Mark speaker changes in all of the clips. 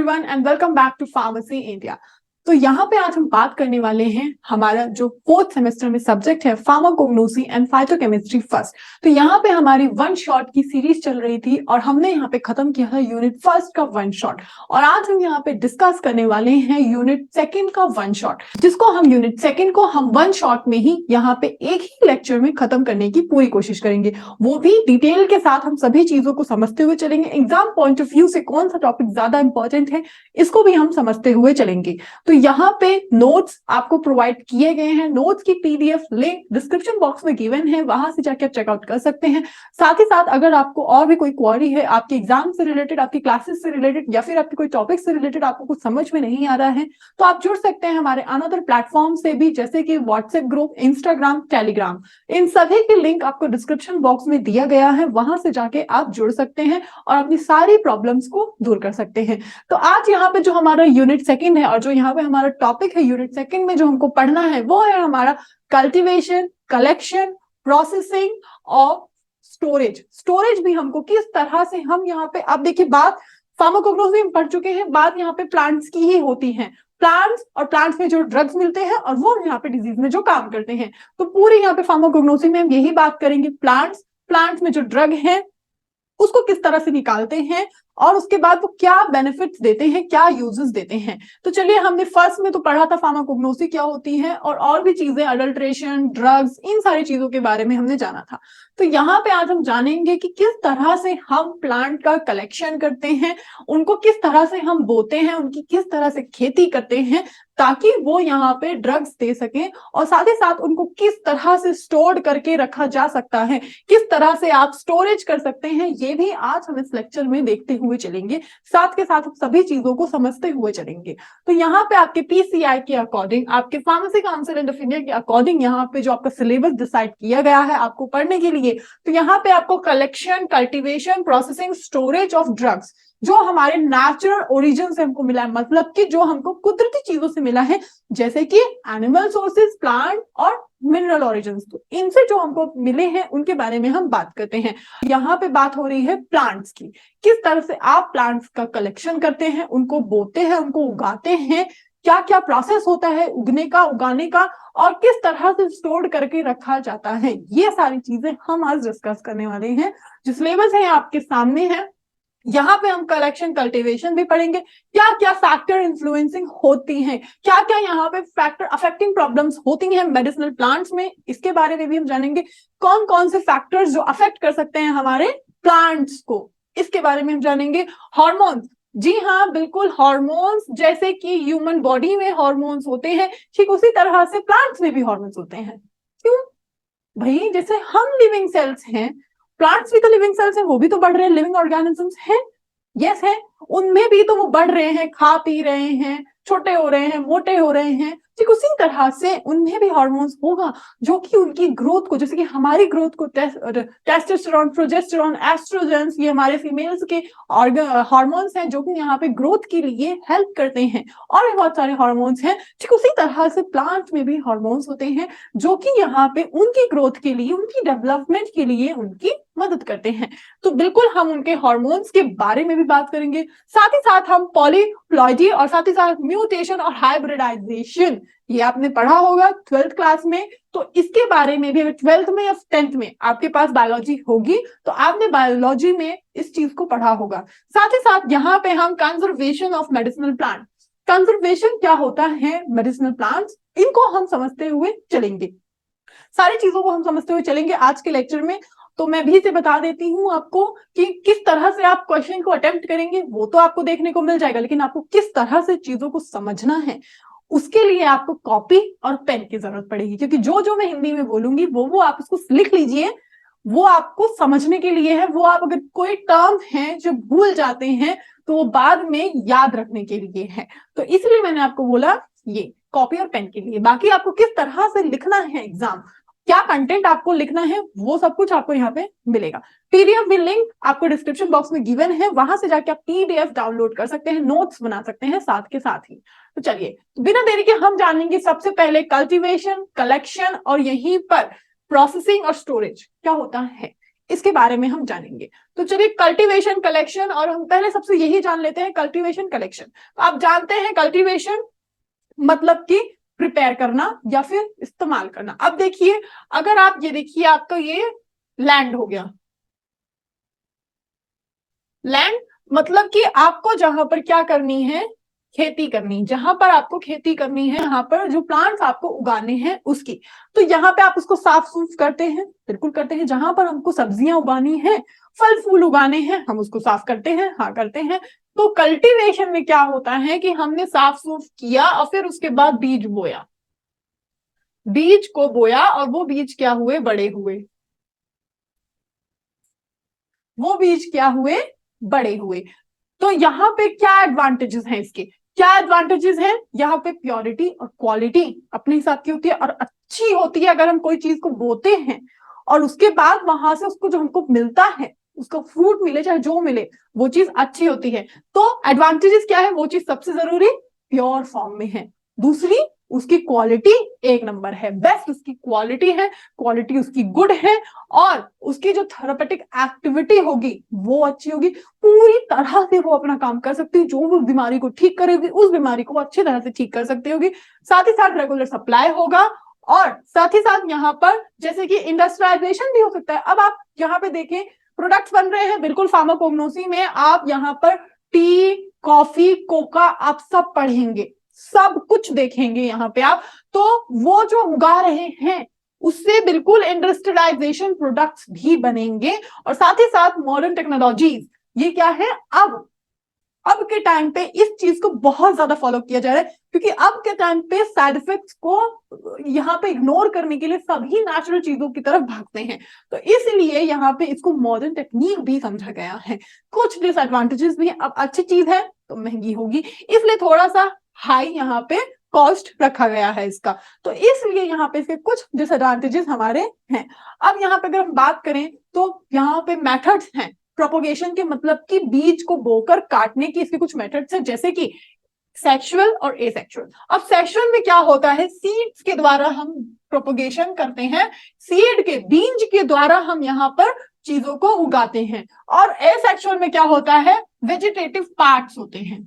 Speaker 1: Everyone and welcome back to pharmacy India. तो यहाँ पे आज हम बात करने वाले हैं हमारा जो फोर्थ सेमेस्टर में सब्जेक्ट है फार्माकोग्नोसी एंड फाइटोकेमिस्ट्री फर्स्ट। तो यहाँ पे हमारी वन शॉट की सीरीज चल रही थी और हमने यहाँ पे खत्म किया था यूनिट फर्स्ट का वन शॉट, और आज हम यहाँ पे डिस्कस करने वाले हैं यूनिट सेकंड का वन शॉट, जिसको हम यूनिट सेकंड को हम वन शॉट में ही यहाँ पे एक ही लेक्चर में खत्म करने की पूरी कोशिश करेंगे, वो भी डिटेल के साथ। हम सभी चीजों को समझते हुए चलेंगे, एग्जाम पॉइंट ऑफ व्यू से कौन सा टॉपिक ज्यादा इंपॉर्टेंट है इसको भी हम समझते हुए चलेंगे। तो यहाँ पे नोट्स आपको प्रोवाइड किए गए हैं, नोट्स की पीडीएफ लिंक डिस्क्रिप्शन बॉक्स में गिवन है, वहां से जाके आप चेकआउट कर सकते हैं। साथ ही साथ अगर आपको और भी कोई क्वेरी है आपके एग्जाम से रिलेटेड, आपकी क्लासेस से रिलेटेड या फिर आपके कोई टॉपिक से रिलेटेड, आपको कुछ समझ में नहीं आ रहा है तो आप जुड़ सकते हैं हमारे अनदर प्लेटफॉर्म से भी, जैसे कि व्हाट्सएप ग्रुप, इंस्टाग्राम, टेलीग्राम। इन सभी की लिंक आपको डिस्क्रिप्शन बॉक्स में दिया गया है, वहां से जाके आप जुड़ सकते हैं और अपनी सारी प्रॉब्लम्स को दूर कर सकते हैं। तो आज यहाँ पे जो हमारा यूनिट सेकंड है और जो यहाँ पे हमारा टॉपिक है यूनिट सेकंड में जो हमको पढ़ना है वो है हमारा कल्टीवेशन, कलेक्शन, प्रोसेसिंग और स्टोरेज। स्टोरेज भी हमको किस तरह से हम यहाँ पे, आप देखिए बात फार्माकोग्नोसी में पढ़ चुके हैं, बात यहाँ पे प्लांट्स की ही होती है। प्लांट्स और प्लांट्स में जो ड्रग्स मिलते हैं और वो यहाँ पे डिजीज में जो काम करते हैं, तो पूरी यहाँ पे फार्माकोग्नोसी में हम यही बात करेंगे। प्लांट्स में जो ड्रग है उसको किस तरह से निकालते हैं और उसके बाद वो क्या बेनिफिट्स देते हैं, क्या यूजेस देते हैं। तो चलिए, हमने फर्स्ट में तो पढ़ा था फार्माकोग्नोसी क्या होती है और भी चीजें, अडल्ट्रेशन, ड्रग्स, इन सारी चीजों के बारे में हमने जाना था। तो यहाँ पे आज हम जानेंगे कि किस तरह से हम प्लांट का कलेक्शन करते हैं, उनको किस तरह से हम बोते हैं, उनकी किस तरह से खेती करते हैं ताकि वो यहाँ पे ड्रग्स दे सकें, और साथ ही साथ उनको किस तरह से स्टोर करके रखा जा सकता है, किस तरह से आप स्टोरेज कर सकते हैं, ये भी आज हम इस लेक्चर में देखते हुए चलेंगे। साथ के साथ हम सभी चीजों को समझते हुए चलेंगे। तो यहाँ पे आपके पीसीआई के अकॉर्डिंग, आपके फार्मेसी काउंसिल ऑफ इंडिया के अकॉर्डिंग यहाँ पे जो आपका सिलेबस डिसाइड किया गया है आपको पढ़ने के लिए, तो यहाँ पे आपको collection, cultivation, processing, storage of drugs जो हमारे नेचुरल ओरिजिन से हमको मिला है, मतलब कि जो हमको कुदरती चीजों से मिला है, जैसे कि एनिमल सोर्सेज, प्लांट और मिनरल ओरिजिन, तो इनसे जो हमको मिले हैं उनके बारे में हम बात करते हैं। यहाँ पे बात हो रही है प्लांट्स की, किस तरह से आप प्लांट्स का कलेक्शन करते हैं, उनको बोते हैं, उनको उगाते हैं, क्या क्या प्रोसेस होता है उगने का, उगाने का, और किस तरह से स्टोर करके रखा जाता है। ये सारी चीजें हम आज डिस्कस करने वाले हैं। जो सिलेबस है आपके सामने है, यहाँ पे हम कलेक्शन, कल्टीवेशन भी पढ़ेंगे, क्या क्या फैक्टर इन्फ्लुएंसिंग होती हैं, क्या क्या यहाँ पे फैक्टर अफेक्टिंग प्रॉब्लम्स होती हैं मेडिसिनल प्लांट्स में, इसके बारे में भी हम जानेंगे। कौन कौन से फैक्टर्स जो अफेक्ट कर सकते हैं हमारे प्लांट्स को, इसके बारे में हम जानेंगे। हार्मोन्स, जी हाँ बिल्कुल, हार्मोन्स जैसे कि ह्यूमन बॉडी में हार्मोन्स होते हैं, ठीक उसी तरह से प्लांट्स में भी हार्मोन्स होते हैं। क्यों भाई, जैसे हम लिविंग सेल्स हैं, प्लांट्स भी तो लिविंग सेल्स हैं, वो भी तो बढ़ रहे हैं, लिविंग ऑर्गेनिजम्स हैं, यस है, उनमें भी तो वो बढ़ रहे हैं, खा पी रहे हैं, छोटे हो रहे हैं, मोटे हो रहे हैं, ठीक उसी तरह से उनमें भी हार्मोन्स होगा जो कि उनकी ग्रोथ को, जैसे कि हमारी ग्रोथ को टेस्टोस्टेरोन, प्रोजेस्टेरोन, एस्ट्रोजेंस, ये हमारे फीमेल्स के हार्मोन्स हैं जो कि यहाँ पे ग्रोथ के लिए हेल्प करते हैं, और भी बहुत सारे हार्मोन्स हैं। ठीक उसी तरह से प्लांट में भी हार्मोन्स होते हैं जो कि यहाँ पे उनकी ग्रोथ के लिए, उनकी डेवलपमेंट के लिए उनकी मदद करते हैं। तो बिल्कुल हम उनके हार्मोन्स के बारे में भी बात करेंगे, साथ ही साथ हम पॉलीप्लॉइडी और साथ ही साथ म्यूटेशन और हाइब्रिडाइजेशन, ये आपने पढ़ा होगा 12th क्लास में, तो इसके बारे में भी, अगर 12th में या 10th में आपके पास बायोलॉजी होगी तो आपने बायोलॉजी में इस चीज को पढ़ा होगा। साथ ही साथ यहाँ पे हम conservation of medicinal plant, conservation क्या होता है मेडिसिनल प्लांट्स, इनको हम समझते हुए चलेंगे, सारी चीजों को हम समझते हुए चलेंगे आज के लेक्चर में। तो मैं भी से बता देती हूँ आपको कि किस तरह से आप क्वेश्चन को अटेम्प्ट करेंगे वो तो आपको देखने को मिल जाएगा, लेकिन आपको किस तरह से चीजों को समझना है उसके लिए आपको कॉपी और पेन की जरूरत पड़ेगी, क्योंकि जो जो मैं हिंदी में बोलूंगी वो आप उसको लिख लीजिए, वो आपको समझने के लिए है। वो आप अगर कोई टर्म है जो भूल जाते हैं तो वो बाद में याद रखने के लिए है, तो इसलिए मैंने आपको बोला ये कॉपी और पेन के लिए। बाकी आपको किस तरह से लिखना है एग्जाम, क्या कंटेंट आपको लिखना है, वो सब कुछ आपको यहाँ पे मिलेगा। पीडीएफ भी लिंक आपको डिस्क्रिप्शन बॉक्स में गिवन है, वहां से जाके आप पीडीएफ डाउनलोड कर सकते हैं, नोट्स बना सकते हैं साथ के साथ ही। तो चलिए बिना देरी के हम जानेंगे सबसे पहले कल्टीवेशन, कलेक्शन और यहीं पर प्रोसेसिंग और स्टोरेज क्या होता है। इसके बारे में हम जानेंगे। तो चलिए कल्टीवेशन कलेक्शन, और हम पहले सबसे यही जान लेते हैं कल्टीवेशन कलेक्शन। तो आप जानते हैं कल्टीवेशन मतलब कि प्रिपेयर करना या फिर इस्तेमाल करना। अब देखिए, अगर आप ये देखिए, आपका ये लैंड हो गया। लैंड मतलब कि आपको जहां पर क्या करनी है, खेती करनी, जहां पर आपको खेती करनी है, यहाँ पर जो प्लांट्स आपको उगाने हैं उसकी। तो यहाँ पे आप उसको साफ सूफ करते हैं, बिल्कुल करते हैं। जहां पर हमको सब्जियां उगानी है, फल फूल उगाने हैं, हम उसको साफ करते हैं, हाँ करते हैं। तो कल्टीवेशन में क्या होता है कि हमने साफ सूफ किया और फिर उसके बाद बीज बोया, बीज को बोया और वो बीज क्या हुए, बड़े हुए, वो बीज क्या हुए, बड़े हुए। तो यहाँ पे क्या एडवांटेजेस हैं इसके, क्या एडवांटेजेस हैं, यहाँ पे प्योरिटी और क्वालिटी अपने हिसाब की होती है और अच्छी होती है। अगर हम कोई चीज को बोते हैं और उसके बाद वहां से उसको जो हमको मिलता है, उसका फ्रूट मिले चाहे जो मिले, वो चीज अच्छी होती है। तो एडवांटेजेस क्या है, वो चीज सबसे जरूरी प्योर फॉर्म में है। दूसरी, उसकी क्वालिटी एक नंबर है, बेस्ट उसकी क्वालिटी है, क्वालिटी उसकी गुड है। और उसकी जो थेरापेटिक एक्टिविटी होगी वो अच्छी होगी, पूरी तरह से वो अपना काम कर सकती है, जो वो बीमारी को ठीक करेगी उस बीमारी को वो अच्छी तरह से ठीक कर सकती होगी। साथ ही साथ रेगुलर सप्लाई होगा, और साथ ही साथ यहाँ पर जैसे कि इंडस्ट्रियलाइजेशन भी हो सकता है। अब आप यहाँ पे देखें, प्रोडक्ट्स बन रहे हैं, बिल्कुल फार्माकोग्नोसी में आप यहाँ पर टी, कॉफी, कोका आप सब पढ़ेंगे, सब कुछ देखेंगे यहाँ पे आप। तो वो जो उगा रहे हैं उससे बिल्कुल इंडस्ट्रियलाइजेशन प्रोडक्ट्स भी बनेंगे। और साथ ही साथ मॉडर्न टेक्नोलॉजीज, ये क्या है, अब के टाइम पे इस चीज को बहुत ज्यादा फॉलो किया जा रहा है, क्योंकि अब के टाइम पे साइड इफेक्ट्स को यहाँ पे इग्नोर करने के लिए सभी नेचुरल चीजों की तरफ भागते हैं। तो इसलिए यहाँ पे इसको मॉडर्न टेक्निक भी समझा गया है। कुछ डिसएडवांटेजेस भी, अब अच्छी चीज है तो महंगी होगी, इसलिए थोड़ा सा हाई यहाँ पे कॉस्ट रखा गया है इसका। तो इसलिए यहाँ पे इसके कुछ डिसएडवांटेजेस हमारे हैं। अब यहाँ पे अगर हम बात करें तो यहाँ पे मेथड्स हैं प्रोपोगेशन के, मतलब कि बीज को बोकर काटने की इसके कुछ मेथड्स हैं, जैसे कि सेक्सुअल और एसेक्सुअल। अब सेक्सुअल में क्या होता है, सीड्स के द्वारा हम प्रोपोगेशन करते हैं, सीड के बीज के द्वारा हम यहाँ पर चीजों को उगाते हैं। और एसेक्सुअल में क्या होता है, वेजिटेटिव पार्ट्स होते हैं,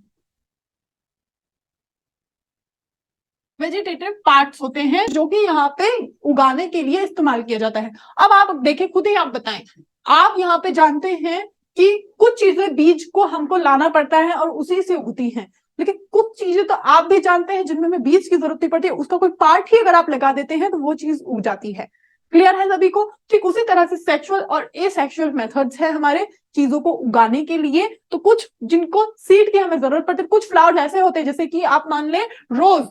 Speaker 1: वेजिटेटिव पार्ट्स होते हैं जो कि यहाँ पे उगाने के लिए इस्तेमाल किया जाता है। अब आप देखें, खुद ही आप बताएं, आप यहाँ पे जानते हैं कि कुछ चीजें बीज को हमको लाना पड़ता है और उसी से उगती हैं, लेकिन कुछ चीजें तो आप भी जानते हैं जिनमें हमें बीज की जरूरत नहीं पड़ती है, उसका कोई पार्ट ही अगर आप लगा देते हैं तो वो चीज उग जाती है। क्लियर है सभी को? ठीक उसी तरह से सेक्सुअल और एसेक्सुअल मेथड्स है हमारे चीजों को उगाने के लिए। तो कुछ जिनको सीड की हमें जरूरत पड़ती है, कुछ फ्लावर्स ऐसे होते हैं जैसे कि आप मान लें रोज,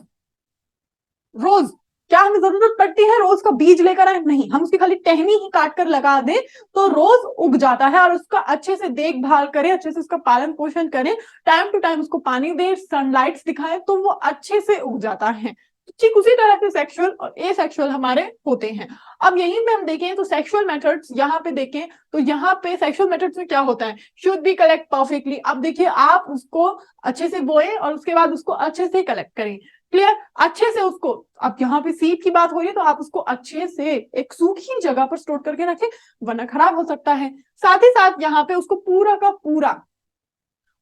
Speaker 1: रोज क्या हमें जरूरत पड़ती है रोज का बीज लेकर आए? नहीं, हम उसकी खाली टहनी ही काट कर लगा दें तो रोज उग जाता है। और उसका अच्छे से देखभाल करें, अच्छे से उसका पालन पोषण करें, टाइम टू टाइम उसको पानी दें, सनलाइट दिखाएं, तो वो अच्छे से उग जाता है। ठीक उसी तरह से सेक्सुअल और एसेक्सुअल हमारे होते हैं। अब यहीं पे हम देखें तो सेक्सुअल मेथड्स यहाँ पे देखें तो यहाँ पे सेक्सुअल मेथड्स में क्या होता है, शुड बी कलेक्ट परफेक्टली। अब देखिए, आप उसको अच्छे से बोए और उसके बाद उसको अच्छे से कलेक्ट करें। क्लियर? अच्छे से उसको, अब यहाँ पे सीड की बात हो रही है तो आप उसको अच्छे से एक सूखी जगह पर स्टोर करके रखें, वरना खराब हो सकता है। साथ ही साथ यहाँ पे उसको पूरा का पूरा,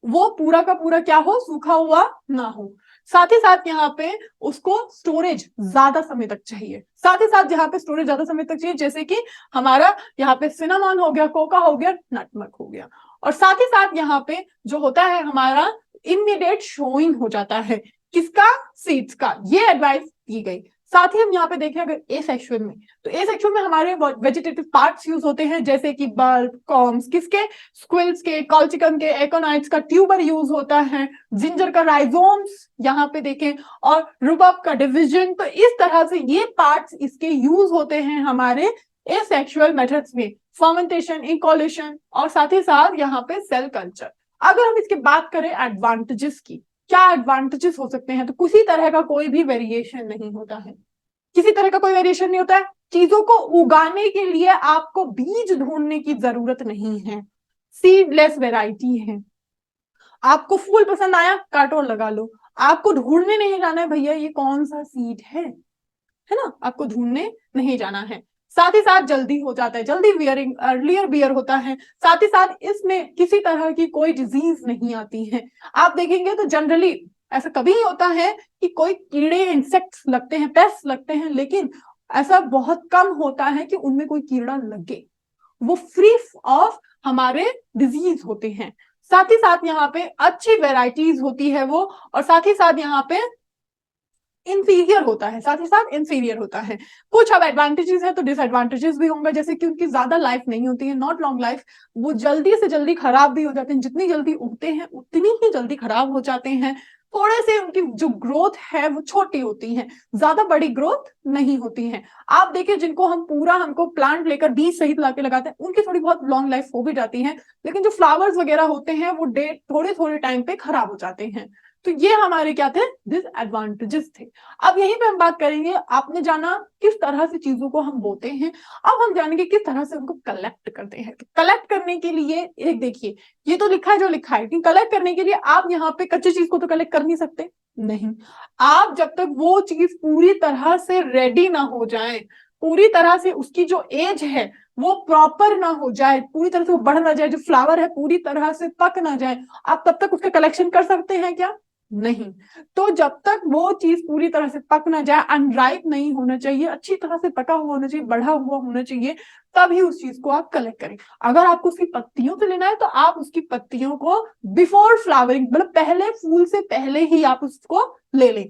Speaker 1: वो पूरा का पूरा क्या हो, सूखा हुआ ना हो। साथ ही साथ यहाँ पे उसको स्टोरेज ज्यादा समय तक चाहिए, साथ ही साथ यहाँ पे स्टोरेज ज्यादा समय तक चाहिए, जैसे कि हमारा यहाँ पे सिनामॉन हो गया, कोका हो गया, नटमग हो गया। और साथ ही साथ यहाँ पे जो होता है हमारा इमीडिएट शोइंग हो जाता है, किसका, सीड्स का, ये एडवाइस दी गई। साथ ही हम यहाँ पे देखें अगर एसेक्सुअल में, तो एसेक्सुअल में हमारे वेजिटेटिव पार्ट्स यूज होते हैं, जैसे कि बल्ब, कॉम्स, किसके, स्क्विल्स के, कॉल्चिकम के, एकोनाइट्स का ट्यूबर यूज होता है, जिंजर का राइजोम्स यहाँ पे देखें, और रुबब का डिविजन। तो इस तरह से ये पार्ट्स इसके यूज होते हैं हमारे एसेक्सुअल मेथड्स में, फर्मेंटेशन, इकोलेशन, और साथ ही साथ यहाँ पे सेल कल्चर। अगर हम इसकी बात करें एडवांटेजेस की, क्या एडवांटेजेस हो सकते हैं, तो किसी तरह का कोई भी वेरिएशन नहीं होता है, किसी तरह का कोई वेरिएशन नहीं होता है। चीजों को उगाने के लिए आपको बीज ढूंढने की जरूरत नहीं है, सीडलेस वैरायटी है। आपको फूल पसंद आया, काटो और लगा लो, आपको ढूंढने नहीं जाना है भैया ये कौन सा सीड है ना, आपको ढूंढने नहीं जाना है। साथ ही साथ जल्दी हो जाता है, जल्दी वियरिंग, अर्लियर वियर होता है, साथ ही साथ इसमें किसी तरह की कोई डिजीज नहीं आती है। आप देखेंगे तो जनरली ऐसा कभी ही होता है कि कोई कीड़े, इंसेक्ट्स लगते हैं, पेस्ट लगते हैं, लेकिन ऐसा बहुत कम होता है कि उनमें कोई कीड़ा लगे। वो फ्री ऑफ हमारे डिजीज होते हैं। साथ ही साथ यहाँ पे अच्छी वेराइटीज होती है वो, और साथ ही साथ यहाँ पे इंफीरियर होता है, साथ ही साथ इंफीरियर होता है। कुछ अब एडवांटेजेस है तो डिसएडवांटेजेस भी होंगे, जैसे कि उनकी ज्यादा लाइफ नहीं होती है, नॉट लॉन्ग लाइफ, वो जल्दी से जल्दी खराब भी हो जाते हैं, जितनी जल्दी उगते हैं उतनी ही जल्दी खराब हो जाते हैं। थोड़े से उनकी जो ग्रोथ है वो छोटी होती है, ज्यादा बड़ी ग्रोथ नहीं होती है। आप देखिए जिनको हम पूरा, हमको प्लांट लेकर बीज सहित लाके लगाते हैं, उनकी थोड़ी बहुत लॉन्ग लाइफ हो भी जाती है, लेकिन जो फ्लावर्स वगैरह होते हैं वो थोड़े थोड़े टाइम पे खराब हो जाते हैं। तो ये हमारे क्या थे, डिसएडवांटेजेस थे। अब यहीं पे हम बात करेंगे, आपने जाना किस तरह से चीजों को हम बोते हैं, अब हम जानेंगे किस तरह से उनको कलेक्ट करते हैं। तो कलेक्ट करने के लिए एक देखिए, ये तो लिखा है जो लिखा है कि कलेक्ट करने के लिए आप यहाँ पे कच्ची चीज को तो कलेक्ट कर नहीं सकते, नहीं। आप जब तक वो चीज पूरी तरह से रेडी ना हो जाए, पूरी तरह से उसकी जो एज है वो प्रॉपर ना हो जाए, पूरी तरह से वो बढ़ ना जाए, जो फ्लावर है पूरी तरह से पक ना जाए, आप तब तक उसका कलेक्शन कर सकते हैं क्या, नहीं। तो जब तक वो चीज पूरी तरह से पक ना जाए, अनराइप नहीं होना चाहिए, अच्छी तरह से पका हुआ होना चाहिए, बढ़ा हुआ होना चाहिए, तभी उस चीज को आप कलेक्ट करें। अगर आपको उसकी पत्तियों से लेना है तो आप उसकी पत्तियों को बिफोर फ्लावरिंग, मतलब पहले फूल से पहले ही आप उसको ले लें।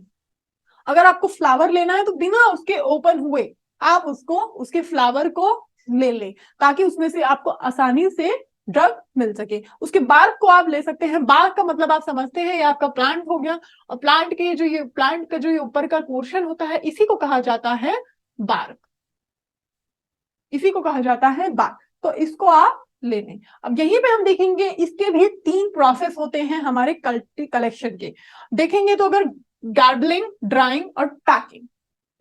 Speaker 1: अगर आपको फ्लावर लेना है तो बिना उसके ओपन हुए आप उसको, उसके फ्लावर को ले लें, ताकि उसमें से आपको आसानी से ड्रग मिल सके। उसके बार्क को आप ले सकते हैं, बार्क का मतलब आप समझते हैं, ये आपका प्लांट हो गया, और प्लांट के जो ये प्लांट का जो ये ऊपर का पोर्शन होता है, इसी को कहा जाता है बार्क, इसी को कहा जाता है बार्क। तो इसको आप ले लें। अब यहीं पे हम देखेंगे इसके भी 3 प्रोसेस होते हैं हमारे कलेक्शन के, देखेंगे तो अगर गार्बलिंग, ड्राइंग और पैकिंग,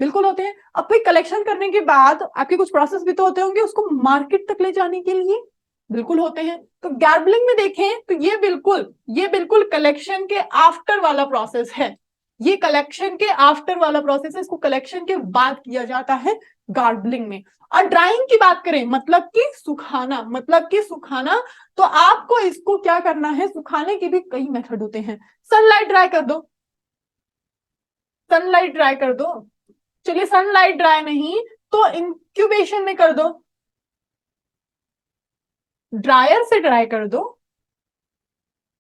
Speaker 1: बिल्कुल होते हैं। अब भाई कलेक्शन करने के बाद आपके कुछ प्रोसेस भी तो होते होंगे उसको मार्केट तक ले जाने के लिए, बिल्कुल होते हैं। तो गार्बलिंग में देखें तो ये बिल्कुल कलेक्शन के आफ्टर वाला प्रोसेस है, ये कलेक्शन के आफ्टर वाला प्रोसेस है, इसको कलेक्शन के बाद किया जाता है गार्बलिंग में। और ड्राइंग की बात करें, मतलब कि सुखाना, मतलब कि सुखाना, तो आपको इसको क्या करना है, सुखाने के भी कई मेथड होते हैं। सनलाइट ड्राई कर दो, सनलाइट ड्राई कर दो, चलिए सनलाइट ड्राई नहीं तो इंक्यूबेशन में कर दो, ड्रायर से ड्राई कर दो।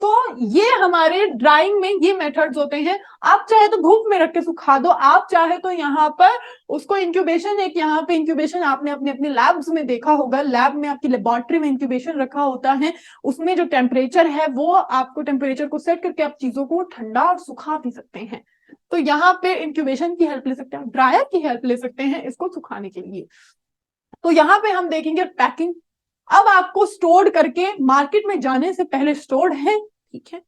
Speaker 1: तो ये हमारे ड्राइंग में ये मेथड्स होते हैं। आप चाहे तो धूप में रख के सुखा दो, आप चाहे तो यहाँ पर उसको इंक्यूबेशन, एक यहाँ पे इंक्यूबेशन आपने अपने अपने लैब्स में देखा होगा, लैब में आपकी लेबोरेटरी में इंक्यूबेशन रखा होता है, उसमें जो टेम्परेचर है वो आपको टेम्परेचर को सेट करके आप चीजों को ठंडा और सुखा भी सकते हैं। तो यहाँ पे इंक्यूबेशन की हेल्प ले सकते हैं, ड्रायर की हेल्प ले सकते हैं इसको सुखाने के लिए। तो यहाँ पे हम देखेंगे पैकिंग। अब आपको स्टोर करके मार्केट में जाने से पहले, स्टोर्ड है ठीक है,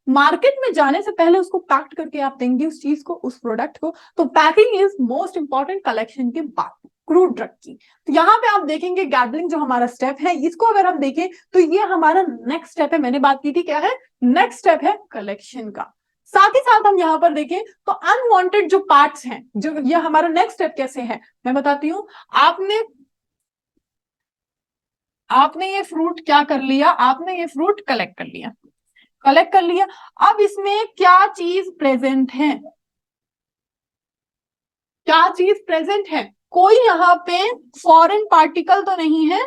Speaker 1: मार्केट में जाने से पहले उसको पैक्ड करके आप देंगे उस चीज को, उस प्रोडक्ट को। तो packing is most important collection के बाद क्रूड ड्रग की। तो यहाँ पे आप देखेंगे गार्बलिंग जो हमारा स्टेप है, इसको अगर हम देखें तो ये हमारा नेक्स्ट स्टेप है, मैंने बात की थी क्या है, नेक्स्ट स्टेप है कलेक्शन का। साथ ही साथ हम यहाँ पर देखें तो अनवांटेड जो पार्ट्स हैं, जो ये हमारा नेक्स्ट स्टेप कैसे है मैं बताती हूँ। आपने ये फ्रूट क्या कर लिया, आपने ये फ्रूट कलेक्ट कर लिया, कलेक्ट कर लिया। अब इसमें क्या चीज प्रेजेंट है, क्या चीज प्रेजेंट है, कोई यहाँ पे फॉरेन पार्टिकल तो नहीं है,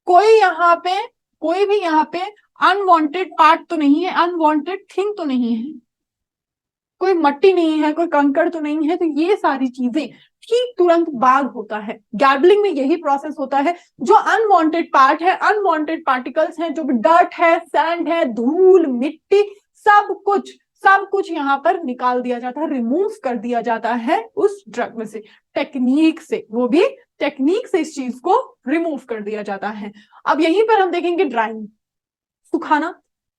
Speaker 1: कोई यहाँ पे, कोई भी यहाँ पे अनवांटेड पार्ट तो नहीं है, अनवांटेड थिंग तो नहीं है, कोई मट्टी नहीं है, कोई कंकड़ तो नहीं है। तो ये सारी चीजें ठीक तुरंत बाद होता है, गार्बलिंग में यही प्रोसेस होता है। जो अनवांटेड पार्ट है, अनवांटेड पार्टिकल्स हैं, जो भी डर्ट है, सैंड है, धूल, मिट्टी, सब कुछ यहाँ पर निकाल दिया जाता है, रिमूव कर दिया जाता है उस ड्रग में से, टेक्निक से, वो भी टेक्निक से इस चीज को रिमूव कर दिया जाता है। अब यहीं पर हम देखेंगे ड्राइंग, सुखाना।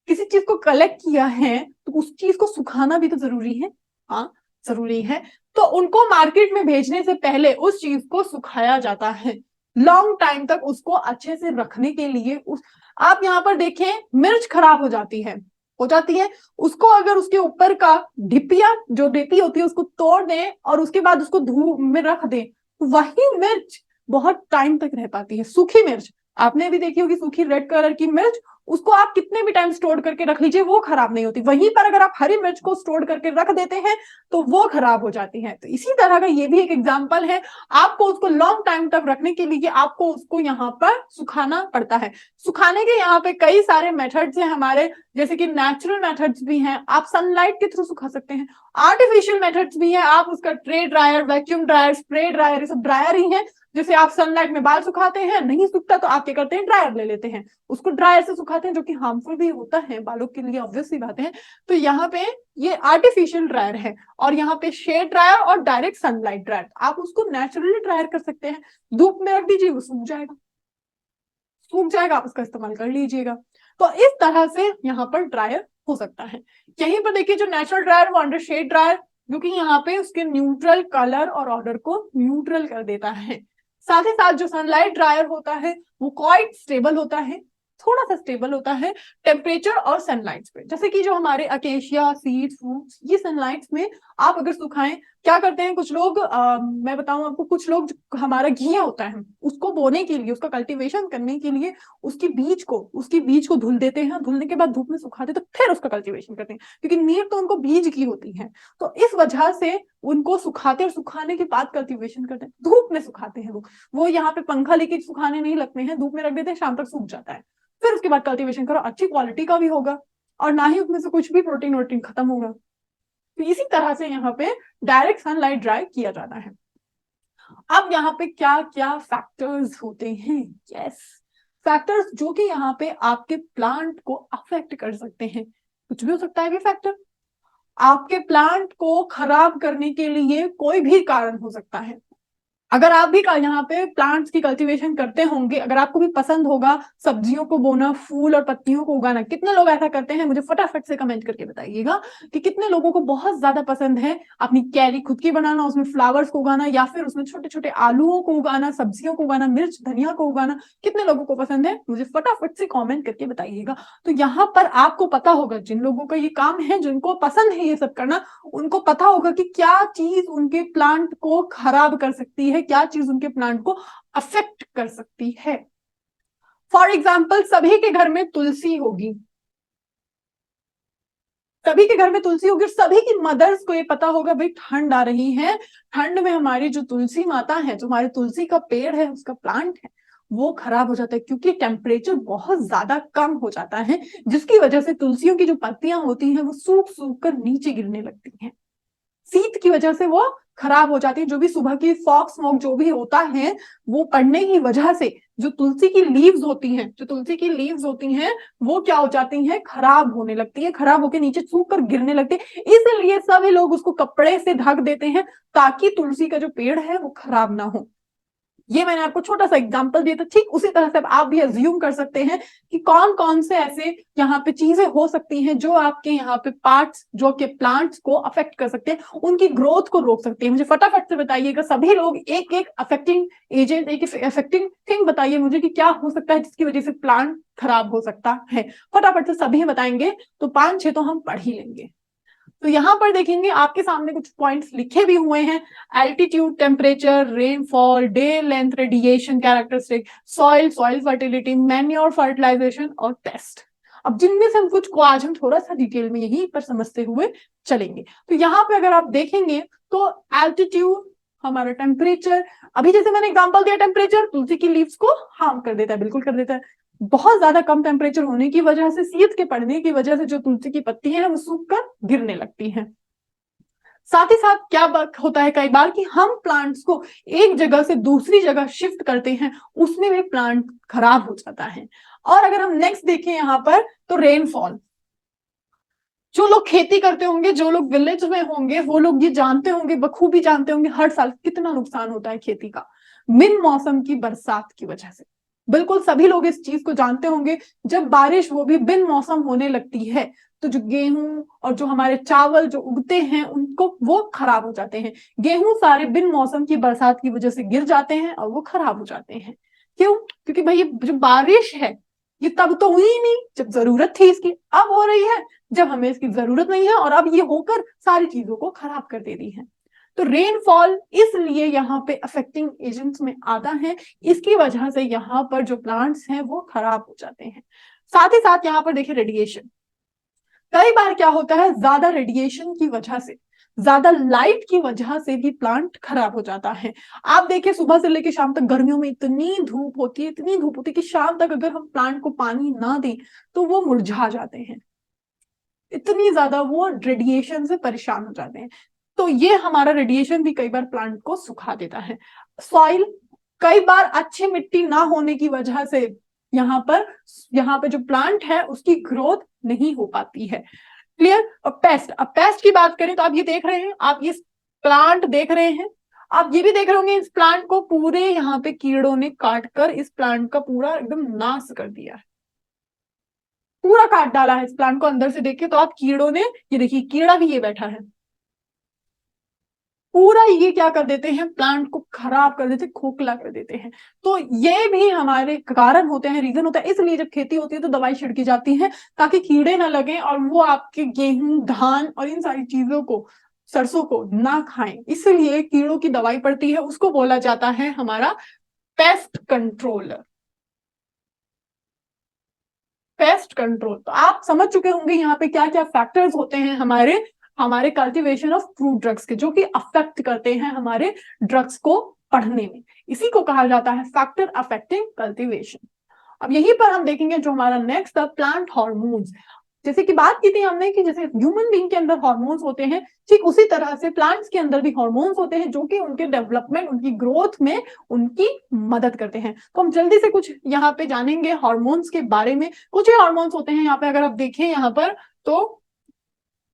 Speaker 1: किसी चीज को कलेक्ट किया है तो उस चीज को सुखाना भी तो जरूरी है, हाँ जरूरी है। तो उनको मार्केट में भेजने से पहले उस चीज को सुखाया जाता है, लॉन्ग टाइम तक उसको अच्छे से रखने के लिए। आप यहाँ पर देखें मिर्च खराब हो जाती है, हो जाती है, उसको अगर उसके ऊपर का ढिपिया जो डेती होती है उसको तोड़ दें और उसके बाद उसको धूप में रख दें, वही मिर्च बहुत टाइम तक रह पाती है। सूखी मिर्च आपने भी देखी होगी, सूखी रेड कलर की मिर्च, उसको आप कितने भी टाइम स्टोर करके रख लीजिए वो खराब नहीं होती। वहीं पर अगर आप हरी मिर्च को स्टोर करके रख देते हैं तो वो खराब हो जाती है। तो इसी तरह का ये भी एक एग्जांपल है, आपको उसको लॉन्ग टाइम तक रखने के लिए आपको उसको यहाँ पर सुखाना पड़ता है। सुखाने के यहाँ पे कई सारे मेथड्स हैं हमारे, जैसे कि नेचुरल मेथड्स भी हैं, आप सनलाइट के थ्रू सुखा सकते हैं। आर्टिफिशियल मेथड्स भी हैं, आप उसका tray dryer, vacuum dryer, spray dryer, ये सब ड्रायर ही है। जैसे आप सनलाइट में बाल सुखाते हैं, नहीं सूखता तो आप क्या करते हैं, ड्रायर ले लेते हैं, उसको ड्रायर से सुखाते हैं, जो कि हार्मफुल भी होता है बालों के लिए, ऑब्वियस सी बात है। तो यहाँ पे ये आर्टिफिशियल ड्रायर है, और यहाँ पे शेड ड्रायर और डायरेक्ट सनलाइट ड्रायर। आप उसको नेचुरली ड्रायर कर सकते हैं, धूप में रख दीजिए, वो सूख जाएगा, सूख जाएगा, आप उसका इस्तेमाल कर लीजिएगा। तो इस तरह से यहाँ पर ड्रायर हो सकता है। यहीं पर देखिए जो नेचुरल ड्रायर वो अंडर शेड ड्रायर, जो कि यहाँ पे उसके न्यूट्रल कलर और ऑर्डर को न्यूट्रल कर देता है। साथ ही साथ जो सनलाइट ड्रायर होता है वो क्वाइट स्टेबल होता है, थोड़ा सा स्टेबल होता है टेम्परेचर और सनलाइट पे। जैसे कि जो हमारे अकेशिया सीड्स फ्रूट्स, ये सनलाइट में आप अगर सुखाएं, क्या करते हैं कुछ लोग, मैं बताऊं आपको, कुछ लोग जो हमारा घिया होता है उसको बोने के लिए, उसका कल्टीवेशन करने के लिए उसकी बीज को धुल देते हैं, धुलने के बाद धूप में सुखाते तो फिर उसका कल्टीवेशन करते हैं, क्योंकि नीड तो उनको बीज की होती है। तो इस वजह से उनको सुखाते और सुखाने के बाद कल्टीवेशन करते हैं, धूप में सुखाते हैं वो यहाँ पे पंखा लेके सुखाने नहीं लगते हैं, धूप में रख देते हैं, शाम तक सूख जाता है, फिर उसके बाद कल्टीवेशन करो, अच्छी क्वालिटी का भी होगा और ना ही उसमें से कुछ भी प्रोटीन वोटीन खत्म होगा। तो इसी तरह से यहाँ पे डायरेक्ट सनलाइट ड्राई किया जाता है। अब यहाँ पे क्या क्या फैक्टर्स होते हैं, यस, फैक्टर्स जो कि यहाँ पे आपके प्लांट को अफेक्ट कर सकते हैं। कुछ भी हो सकता है भी फैक्टर, आपके प्लांट को खराब करने के लिए कोई भी कारण हो सकता है। अगर आप भी यहाँ पे प्लांट्स की कल्टीवेशन करते होंगे, अगर आपको भी पसंद होगा सब्जियों को बोना, फूल और पत्तियों को उगाना, कितने लोग ऐसा करते हैं मुझे फटाफट से कमेंट करके बताइएगा कि कितने लोगों को बहुत ज्यादा पसंद है अपनी कैरी खुद की बनाना, उसमें फ्लावर्स को उगाना, या फिर उसमें छोटे छोटे आलूओं को उगाना, सब्जियों को उगाना, मिर्च धनिया को उगाना, कितने लोगों को पसंद है मुझे फटाफट से कॉमेंट करके बताइएगा। तो यहाँ पर आपको पता होगा, जिन लोगों का ये काम है, जिनको पसंद है ये सब करना, उनको पता होगा कि क्या चीज उनके प्लांट को खराब कर सकती है, क्या चीज उनके प्लांट को अफेक्ट कर सकती है। फॉर एग्जाम्पल सभी के घर में तुलसी होगी, सभी के घर में तुलसी होगी, और सभी की मदर्स को ये पता होगा भाई ठंड आ रही है, ठंड में हमारी जो तुलसी माता है, जो हमारे तुलसी का पेड़ है, उसका प्लांट है, वो खराब हो जाता है, क्योंकि टेम्परेचर बहुत ज्यादा कम हो जाता है, जिसकी वजह से तुलसियों की जो पत्तियां होती हैं वो सूख सूख कर नीचे गिरने लगती हैं, शीत की वजह से वो खराब हो जाती है। जो भी सुबह की फॉग स्मोक जो भी होता है, वो पड़ने की वजह से जो तुलसी की लीव्स होती हैं, जो तुलसी की लीव्स होती हैं, वो क्या हो जाती हैं, खराब होने लगती है, खराब होकर नीचे सूख कर गिरने लगती है। इसलिए सभी लोग उसको कपड़े से ढक देते हैं ताकि तुलसी का जो पेड़ है वो खराब ना हो। ये मैंने आपको छोटा सा एग्जांपल दिया था, ठीक उसी तरह से आप भी अज्यूम कर सकते हैं कि कौन कौन से ऐसे यहाँ पे चीजें हो सकती हैं जो आपके यहाँ पे पार्ट्स, जो के प्लांट्स को अफेक्ट कर सकते हैं, उनकी ग्रोथ को रोक सकते हैं। मुझे फटाफट से बताइएगा सभी लोग, एक एक अफेक्टिंग एजेंट, एक अफेक्टिंग थिंग बताइए मुझे कि क्या हो सकता है जिसकी वजह से प्लांट खराब हो सकता है। फटाफट से सभी बताएंगे तो 5-6 तो हम पढ़ ही लेंगे। तो यहाँ पर देखेंगे आपके सामने कुछ पॉइंट्स लिखे भी हुए हैं, altitude, temperature, rainfall, day length, radiation, characteristic, soil fertility, manure, fertilization और पेस्ट। अब जिनमें से हम कुछ को आज हम थोड़ा सा डिटेल में यहीं पर समझते हुए चलेंगे। तो यहाँ पे अगर आप देखेंगे तो एल्टीट्यूड हमारा टेम्परेचर, अभी जैसे मैंने एग्जांपल दिया, टेम्परेचर तुलसी की लीव्स को हार्म कर देता है, बिल्कुल कर देता है। बहुत ज्यादा कम टेम्परेचर होने की वजह से, शीत के पड़ने की वजह से जो तुलसी की पत्ती है वो सूख कर गिरने लगती हैं। साथ ही साथ क्या होता है कई बार कि हम प्लांट्स को एक जगह से दूसरी जगह शिफ्ट करते हैं, उसमें भी प्लांट खराब हो जाता है। और अगर हम नेक्स्ट देखें यहाँ पर तो रेनफॉल, जो लोग खेती करते होंगे, जो लोग विलेज में होंगे, वो लोग ये जानते होंगे, बखूबी जानते होंगे हर साल कितना नुकसान होता है खेती का बिन मौसम की बरसात की वजह से। बिल्कुल सभी लोग इस चीज को जानते होंगे, जब बारिश वो भी बिन मौसम होने लगती है तो जो गेहूं और जो हमारे चावल जो उगते हैं उनको वो खराब हो जाते हैं। गेहूं सारे बिन मौसम की बरसात की वजह से गिर जाते हैं और वो खराब हो जाते हैं। क्यों? क्योंकि भाई ये जो बारिश है ये तब तो हुई ही नहीं जब जरूरत थी इसकी, अब हो रही है जब हमें इसकी जरूरत नहीं है, और अब ये होकर सारी चीजों को खराब कर दे रही है। तो रेनफॉल इसलिए यहाँ पे अफेक्टिंग एजेंट्स में आता है, इसकी वजह से यहाँ पर जो प्लांट्स हैं वो खराब हो जाते हैं। साथ ही साथ यहाँ पर देखिए रेडिएशन, कई बार क्या होता है ज्यादा रेडिएशन की वजह से, ज्यादा लाइट की वजह से भी प्लांट खराब हो जाता है। आप देखिए सुबह से लेकर शाम तक गर्मियों में इतनी धूप होती है, इतनी धूप होती है कि शाम तक अगर हम प्लांट को पानी ना दें तो वो मुरझा जाते हैं, इतनी ज्यादा वो रेडिएशन से परेशान हो जाते हैं। तो ये हमारा रेडिएशन भी कई बार प्लांट को सुखा देता है। सॉइल, कई बार अच्छी मिट्टी ना होने की वजह से यहाँ पे जो प्लांट है उसकी ग्रोथ नहीं हो पाती है। क्लियर। अब पेस्ट की बात करें तो आप ये देख रहे हैं, आप ये प्लांट देख रहे हैं, आप ये भी देख रहे होंगे इस प्लांट को पूरे यहाँ पे कीड़ों ने काट कर इस प्लांट का पूरा एकदम नाश कर दिया है, पूरा काट डाला है इस प्लांट को। अंदर से देखिए तो आप कीड़ों ने, ये देखिए कीड़ा भी ये बैठा है, पूरा ये क्या कर देते हैं, प्लांट को खराब कर देते, खोखला कर देते हैं। तो ये भी हमारे कारण होते हैं, रीजन होता है। इसलिए जब खेती होती है तो दवाई छिड़की जाती है ताकि कीड़े ना लगे और वो आपके गेहूं धान और इन सारी चीजों को, सरसों को ना खाएं। इसलिए कीड़ों की दवाई पड़ती है, उसको बोला जाता है हमारा पेस्ट कंट्रोलर। पेस्ट कंट्रोल, तो आप समझ चुके होंगे यहाँ पे क्या क्या फैक्टर्स होते हैं हमारे हमारे कल्टीवेशन ऑफ फ्रूट ड्रग्स के, जो कि अफेक्ट करते हैं हमारे ड्रग्स को बढ़ने में। इसी को कहा जाता है फैक्टर अफेक्टिंग कल्टीवेशन। अब यहीं पर हम देखेंगे जो हमारा नेक्स्ट था प्लांट हार्मोन्स। जैसे कि बात की थी हमने कि जैसे ह्यूमन बीइंग के अंदर हार्मोन्स होते हैं, ठीक उसी तरह से प्लांट्स के अंदर भी हार्मोन्स होते हैं जो कि उनके डेवलपमेंट, उनकी ग्रोथ में उनकी मदद करते हैं। तो हम जल्दी से कुछ यहाँ पे जानेंगे हार्मोन्स के बारे में। कुछ ही हार्मोन्स होते हैं यहाँ पे, अगर आप देखें यहाँ पर तो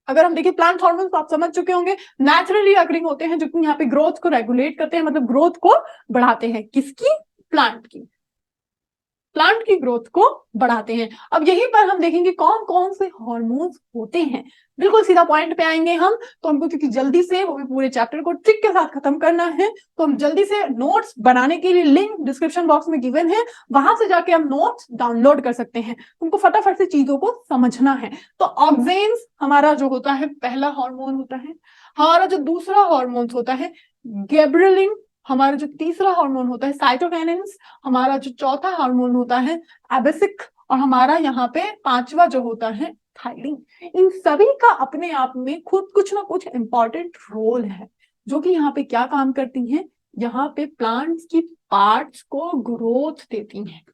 Speaker 1: अगर हम देखें प्लांट हार्मोन्स तो आप समझ चुके होंगे, नेचुरली अकरिंग होते हैं जो कि यहाँ पे ग्रोथ को रेगुलेट करते हैं, मतलब ग्रोथ को बढ़ाते हैं। किसकी? प्लांट की। प्लांट की ग्रोथ को बढ़ाते हैं। अब यहीं पर हम देखेंगे कौन कौन से हार्मोन्स होते हैं। बिल्कुल सीधा पॉइंट पे आएंगे हम, तो हमको क्योंकि जल्दी से वो भी पूरे चैप्टर को ट्रिक के साथ खत्म करना है, तो हम जल्दी से नोट्स बनाने के लिए लिंक डिस्क्रिप्शन बॉक्स में गिवन है, वहां से जाके हम नोट्स डाउनलोड कर सकते हैं। तुमको फटाफट से चीजों को समझना है। तो ऑक्सेन्स हमारा जो होता है पहला हार्मोन होता है। हमारा जो दूसरा हार्मोन होता है गिबरेलिन, हमारा जो तीसरा हार्मोन होता है साइटोकिनिन्स, हमारा जो चौथा हार्मोन होता है एबासिक, और हमारा यहाँ पे पांचवा जो होता है थायरिन। इन सभी का अपने आप में खुद कुछ ना कुछ इंपॉर्टेंट रोल है, जो कि यहाँ पे क्या काम करती हैं, यहाँ पे प्लांट्स की पार्ट्स को ग्रोथ देती हैं,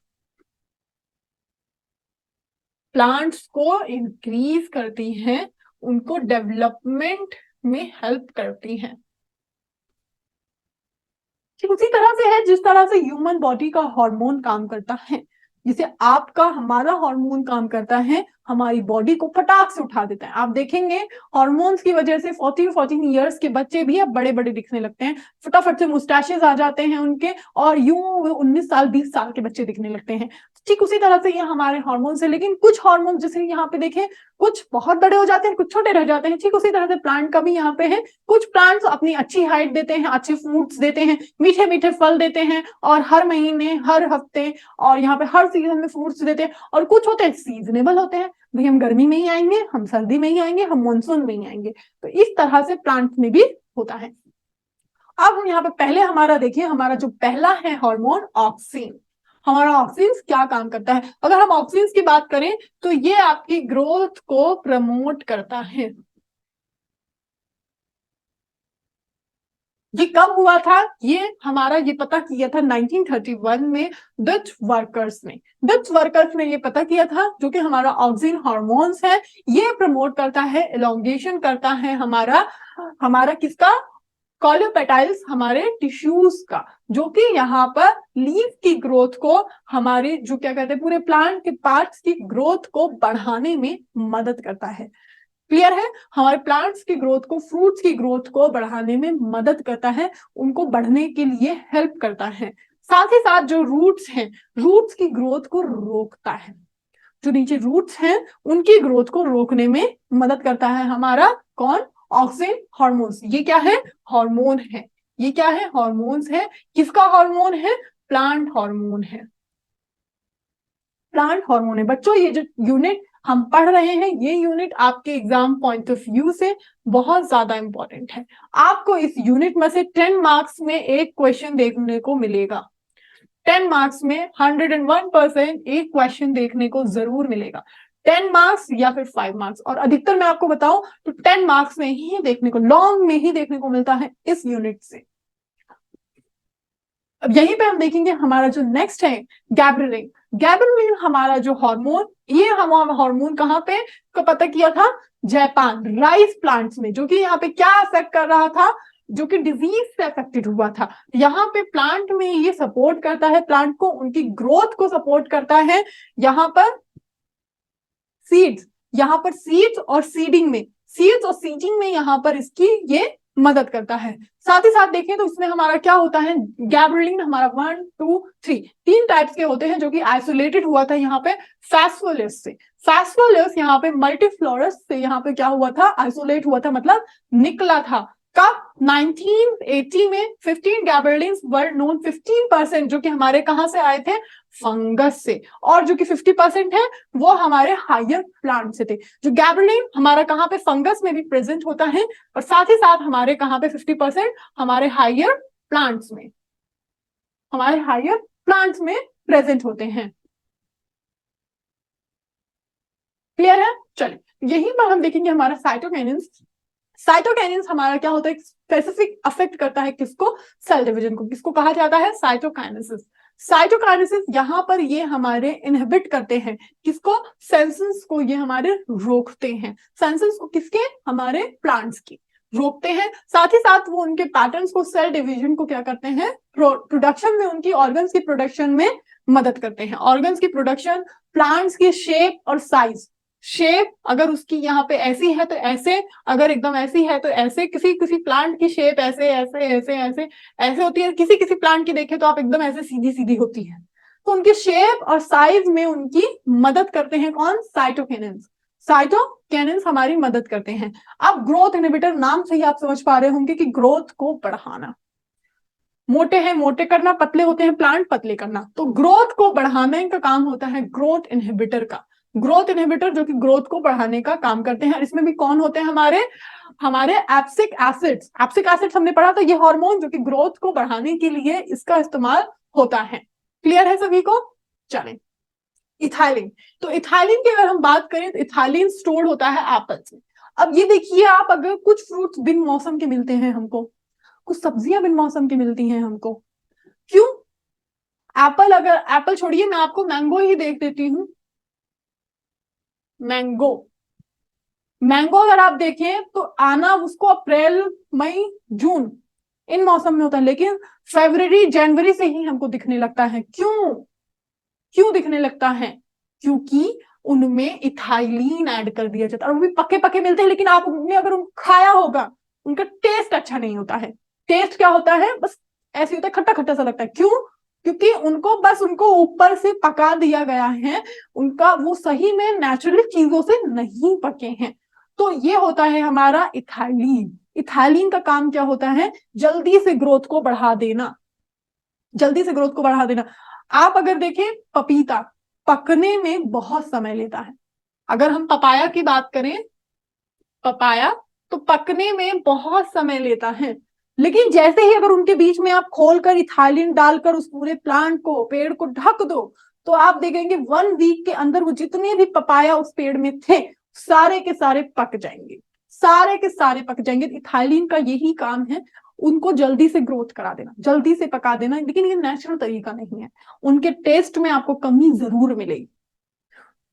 Speaker 1: प्लांट्स को इंक्रीज करती हैं, उनको डेवलपमेंट में हेल्प करती हैं। ठीक उसी तरह से है जिस तरह से ह्यूमन बॉडी का हार्मोन काम करता है, जिसे आपका हमारा हार्मोन काम करता है, हमारी बॉडी को फटाक से उठा देता है। आप देखेंगे हार्मोन्स की वजह से 14 इयर्स के बच्चे भी अब बड़े बड़े दिखने लगते हैं, फटाफट से मुस्टैशेस आ जाते हैं उनके, और यूं 19 साल 20 साल के बच्चे दिखने लगते हैं। ठीक उसी तरह से ये हमारे हार्मोन्स है, लेकिन कुछ हार्मोन जैसे यहाँ पे देखें, कुछ बहुत बड़े हो जाते हैं, कुछ छोटे रह जाते हैं। ठीक उसी तरह से प्लांट का भी यहाँ पे है, कुछ प्लांट्स अपनी अच्छी हाइट देते हैं, अच्छे फ्रूट्स देते हैं, मीठे मीठे फल देते हैं, और हर महीने हर हफ्ते और यहाँ पे हर सीजन में फ्रूट्स देते हैं। और कुछ होते हैं सीजनेबल होते हैं, भाई हम गर्मी में ही आएंगे, हम सर्दी में ही आएंगे, हम मानसून में ही आएंगे। तो इस तरह से प्लांट में भी होता है। अब हम यहाँ पे पहले हमारा देखिए, हमारा जो पहला है हार्मोन ऑक्सिन। हमारा ऑक्सिन क्या काम करता है? अगर हम ऑक्सिन की बात करें तो ये आपकी ग्रोथ को प्रमोट करता है। ये कब हुआ था? ये हमारा ये पता किया था 1931 में डच वर्कर्स ने ये पता किया था, जो कि हमारा ऑक्सिन हार्मोन्स है, ये प्रमोट करता है, एलोंगेशन करता है हमारा हमारा किसका? कॉलियोपेटाइल्स, हमारे टिश्यूज का, जो कि यहाँ पर लीफ की ग्रोथ को, हमारे जो क्या कहते हैं पूरे प्लांट के पार्ट्स की ग्रोथ को बढ़ाने में मदद करता है। क्लियर है? हमारे प्लांट्स की ग्रोथ को, फ्रूट्स की ग्रोथ को बढ़ाने में मदद करता है, उनको बढ़ने के लिए हेल्प करता है। साथ ही साथ जो रूट्स हैं, रूट्स की ग्रोथ को रोकता है, जो नीचे रूट्स हैं उनकी ग्रोथ को रोकने में मदद करता है हमारा कौन? Auxin hormones. ये क्या है? हार्मोन है। ये क्या है? हार्मोन्स है। किसका हार्मोन है? प्लांट हार्मोन है। प्लांट हार्मोन है बच्चों। ये जो यूनिट हम पढ़ रहे हैं, ये यूनिट आपके एग्जाम पॉइंट ऑफ व्यू से बहुत ज्यादा इंपॉर्टेंट है। आपको इस यूनिट में से 10 मार्क्स में एक क्वेश्चन देखने को मिलेगा। 10 मार्क्स में 101% एक क्वेश्चन देखने को जरूर मिलेगा। 10 मार्क्स या फिर 5 मार्क्स, और अधिकतर मैं आपको बताऊं तो 10 मार्क्स में ही देखने को, लॉन्ग में ही देखने को मिलता है इस यूनिट से। अब यहीं पे हम देखेंगे हमारा जो नेक्स्ट है गैब्रेलिन। गैब्रेलिन हमारा जो हार्मोन, ये हमारा हार्मोन कहाँ पे को पता किया था, जापान राइस प्लांट्स में, जो कि यहाँ पे क्या अफेक्ट कर रहा था, जो कि डिजीज से अफेक्टेड हुआ था। यहाँ पे प्लांट में ये सपोर्ट करता है, प्लांट को उनकी ग्रोथ को सपोर्ट करता है। यहाँ पर सीड्स, यहाँ पर सीड्स और सीडिंग में, सीड्स और सीडिंग में यहाँ पर इसकी ये मदद करता है। साथ ही साथ देखें तो इसमें हमारा क्या होता है, गैब्रेलिन हमारा 1 2 3 तीन टाइप्स के होते हैं, जो कि आइसोलेटेड हुआ था यहाँ पे फैस्फोलियस से। फैस्फोलियस यहाँ पे मल्टीफ्लोरस से यहाँ पे क्या हुआ था, आइसोलेट हुआ था, मतलब निकला था। कब, 1980 में 15 गैब्रेलिन्स वर नोन, 15% जो कि हमारे कहां से आए थे, फंगस से, और जो कि 50% है वो हमारे हायर प्लांट से थे। जो गैब्रेलिन हमारा कहां पे, फंगस में भी प्रेजेंट होता है, और साथ ही साथ हमारे कहां पे 50% हमारे हायर प्लांट्स में, हमारे हायर प्लांट्स में प्रेजेंट होते हैं। क्लियर है? चलिए यही पर हम देखेंगे हमारा साइटोकिनिन्स। साइटोकिनिन्स हमारा क्या होता है, स्पेसिफिक अफेक्ट करता है किसको, सेल डिवीजन को। किसको कहा जाता है, साइटोकाइनेसिस। साइटोकाइनेसिस यहाँ पर ये हमारे इनहिबिट करते हैं, किसको, सेंसस को, ये हमारे रोकते हैं। सेंसस को किसके, हमारे प्लांट्स की रोकते हैं। साथ ही साथ वो उनके पैटर्न्स को, सेल डिवीजन को क्या करते हैं, प्रोडक्शन में, उनकी ऑर्गन्स की प्रोडक्शन में मदद करते हैं। ऑर्गन्स की प्रोडक्शन, प्लांट्स की शेप और साइज, शेप अगर उसकी यहाँ पे ऐसी है तो ऐसे, अगर एकदम ऐसी है तो ऐसे, किसी किसी प्लांट की शेप ऐसे ऐसे ऐसे ऐसे ऐसे होती है, किसी किसी प्लांट की देखे तो आप एकदम ऐसे सीधी सीधी होती है। तो उनकी शेप और साइज में उनकी मदद करते हैं कौन, साइटोकिनिन्स। साइटोकिनिन्स हमारी मदद करते हैं। अब ग्रोथ इनहिबिटर, नाम से ही आप समझ पा रहे होंगे कि ग्रोथ को बढ़ाना, मोटे हैं मोटे करना, पतले होते हैं प्लांट पतले करना, तो ग्रोथ को बढ़ाने का काम होता है ग्रोथ इनहिबिटर का। ग्रोथ इनहिबिटर जो कि ग्रोथ को बढ़ाने का काम करते हैं। इसमें भी कौन होते हैं, हमारे हमारे एप्सिक एसिड्स। एप्सिक एसिड्स हमने पढ़ा था, ये हार्मोन जो कि ग्रोथ को बढ़ाने के लिए इसका इस्तेमाल होता है। क्लियर है सभी को? चलें, इथाइलिन। तो इथाइलिन की अगर हम बात करें तो इथाइलिन स्टोर होता है एप्पल्स में। अब ये देखिए आप, अगर कुछ फ्रूट्स बिन मौसम के मिलते हैं हमको, कुछ सब्जियां बिन मौसम की मिलती हैं हमको, क्यों? एप्पल, अगर एप्पल छोड़िए मैं आपको मैंगो ही देख देती हूँ। मैंगो, मैंगो अगर आप देखें तो आना उसको अप्रैल मई जून इन मौसम में होता है, लेकिन फरवरी जनवरी से ही हमको दिखने लगता है। क्यों, क्यों दिखने लगता है? क्योंकि उनमें इथाइलिन ऐड कर दिया जाता है, और वो भी पके पके मिलते हैं, लेकिन आपने अगर उनको खाया होगा, उनका टेस्ट अच्छा नहीं होता है। टेस्ट क्या होता है, बस ऐसे होता है, खट्टा खट्टा सा लगता है। क्यों? क्योंकि उनको बस उनको ऊपर से पका दिया गया है, उनका वो सही में नेचुरल चीजों से नहीं पके हैं। तो ये होता है हमारा इथाइलिन। इथाइलिन का काम क्या होता है, जल्दी से ग्रोथ को बढ़ा देना, जल्दी से ग्रोथ को बढ़ा देना। आप अगर देखें पपीता पकने में बहुत समय लेता है। अगर हम पपाया की बात करें, पपाया तो पकने में बहुत समय लेता है, लेकिन जैसे ही अगर उनके बीच में आप खोलकर इथाइलिन डालकर उस पूरे प्लांट को, पेड़ को ढक दो, तो आप देखेंगे 1 वीक के अंदर वो जितने भी पपाया उस पेड़ में थे सारे के सारे पक जाएंगे, सारे के सारे पक जाएंगे। इथाइलिन का यही काम है, उनको जल्दी से ग्रोथ करा देना, जल्दी से पका देना। लेकिन ये नेचुरल तरीका नहीं है, उनके टेस्ट में आपको कमी जरूर मिलेगी।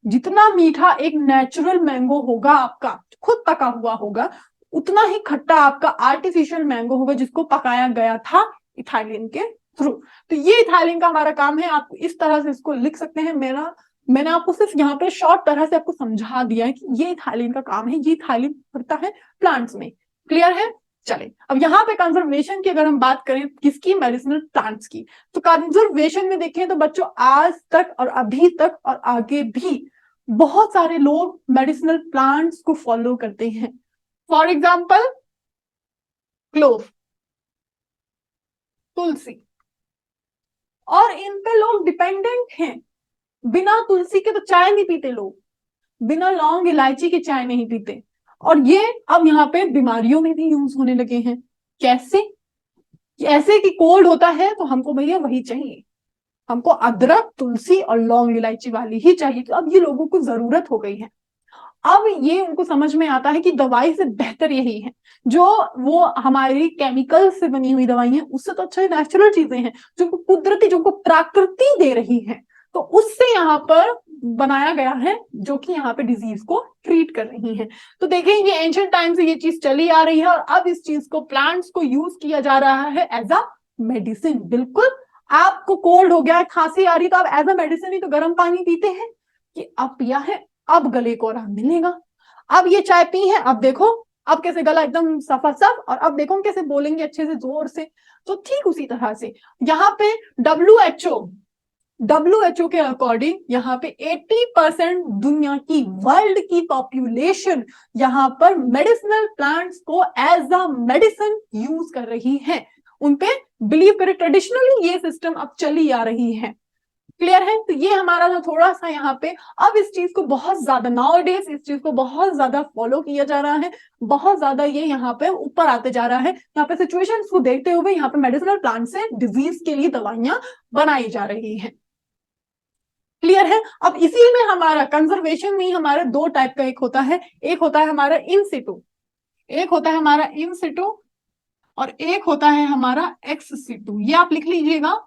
Speaker 1: जितना मीठा एक नेचुरल मैंगो होगा आपका, खुद पका हुआ होगा, उतना ही खट्टा आपका आर्टिफिशियल मैंगो होगा जिसको पकाया गया था इथाइलिन के थ्रू। तो ये इथाइलिन का हमारा काम है। आप इस तरह से इसको लिख सकते हैं। मैंने आपको सिर्फ यहाँ पे शॉर्ट तरह से आपको समझा दिया है कि ये इथाइलिन का काम है, ये इथाइलिन करता है प्लांट्स में। क्लियर है? चले, अब यहाँ पे कंजर्वेशन की अगर हम बात करें, किसकी, मेडिसिनल प्लांट्स की, तो कंजर्वेशन में देखें तो बच्चों आज तक और अभी तक और आगे भी बहुत सारे लोग मेडिसिनल प्लांट्स को फॉलो करते हैं। फॉर एग्जाम्पल क्लोव, तुलसी, और इन पे लोग डिपेंडेंट हैं। बिना तुलसी के तो चाय नहीं पीते लोग, बिना लौंग इलायची की चाय नहीं पीते। और ये अब यहाँ पे बीमारियों में भी यूज होने लगे हैं। कैसे? ऐसे कि कोल्ड होता है तो हमको भैया वही चाहिए, हमको अदरक तुलसी और लौंग इलायची वाली ही चाहिए। तो अब ये लोगों को जरूरत हो गई है। अब ये उनको समझ में आता है कि दवाई से बेहतर यही है, जो वो हमारी केमिकल से बनी हुई दवाई है उससे तो अच्छा नेचुरल चीजें हैं जो कुदरती, जो प्रकृति दे रही है, तो उससे यहाँ पर बनाया गया है जो कि यहाँ पे डिजीज को ट्रीट कर रही है। तो देखें ये एंशिएंट टाइम से ये चीज चली आ रही है और अब इस चीज को प्लांट्स को यूज किया जा रहा है एज अ मेडिसिन। बिल्कुल, आपको कोल्ड हो गया, खांसी आ रही, तो आप एज अ मेडिसिन ही तो गर्म पानी पीते हैं कि अब पिया है, अब गले को आराम मिलेगा। अब ये चाय पी है, अब देखो अब कैसे गला एकदम सफा सफ, और अब देखो हम कैसे बोलेंगे अच्छे से जोर से। तो ठीक उसी तरह से यहाँ पे डब्ल्यू एच ओ के अकॉर्डिंग यहाँ पे 80% दुनिया की, वर्ल्ड की पॉपुलेशन यहाँ पर मेडिसिनल प्लांट्स को एज अ मेडिसिन यूज कर रही है, उनपे बिलीव करे। ट्रेडिशनली ये सिस्टम अब चली आ रही है। क्लियर है? तो ये हमारा ना थोड़ा सा यहाँ पे अब इस चीज को बहुत ज्यादा नाउ डेज इस चीज को बहुत ज्यादा फॉलो किया जा रहा है, बहुत ज्यादा ये यहाँ पे ऊपर आते जा रहा है। यहाँ पे सिचुएशन को देखते हुए यहाँ पे मेडिसिनल प्लांट से डिजीज के लिए दवाइयां बनाई जा रही है। क्लियर है? अब इसी में हमारा कंजर्वेशन में हमारे दो टाइप का, एक होता है हमारा इन सिटू, एक होता है हमारा इन सिटू और एक होता है हमारा एक्स सिटू। ये आप लिख लीजिएगा,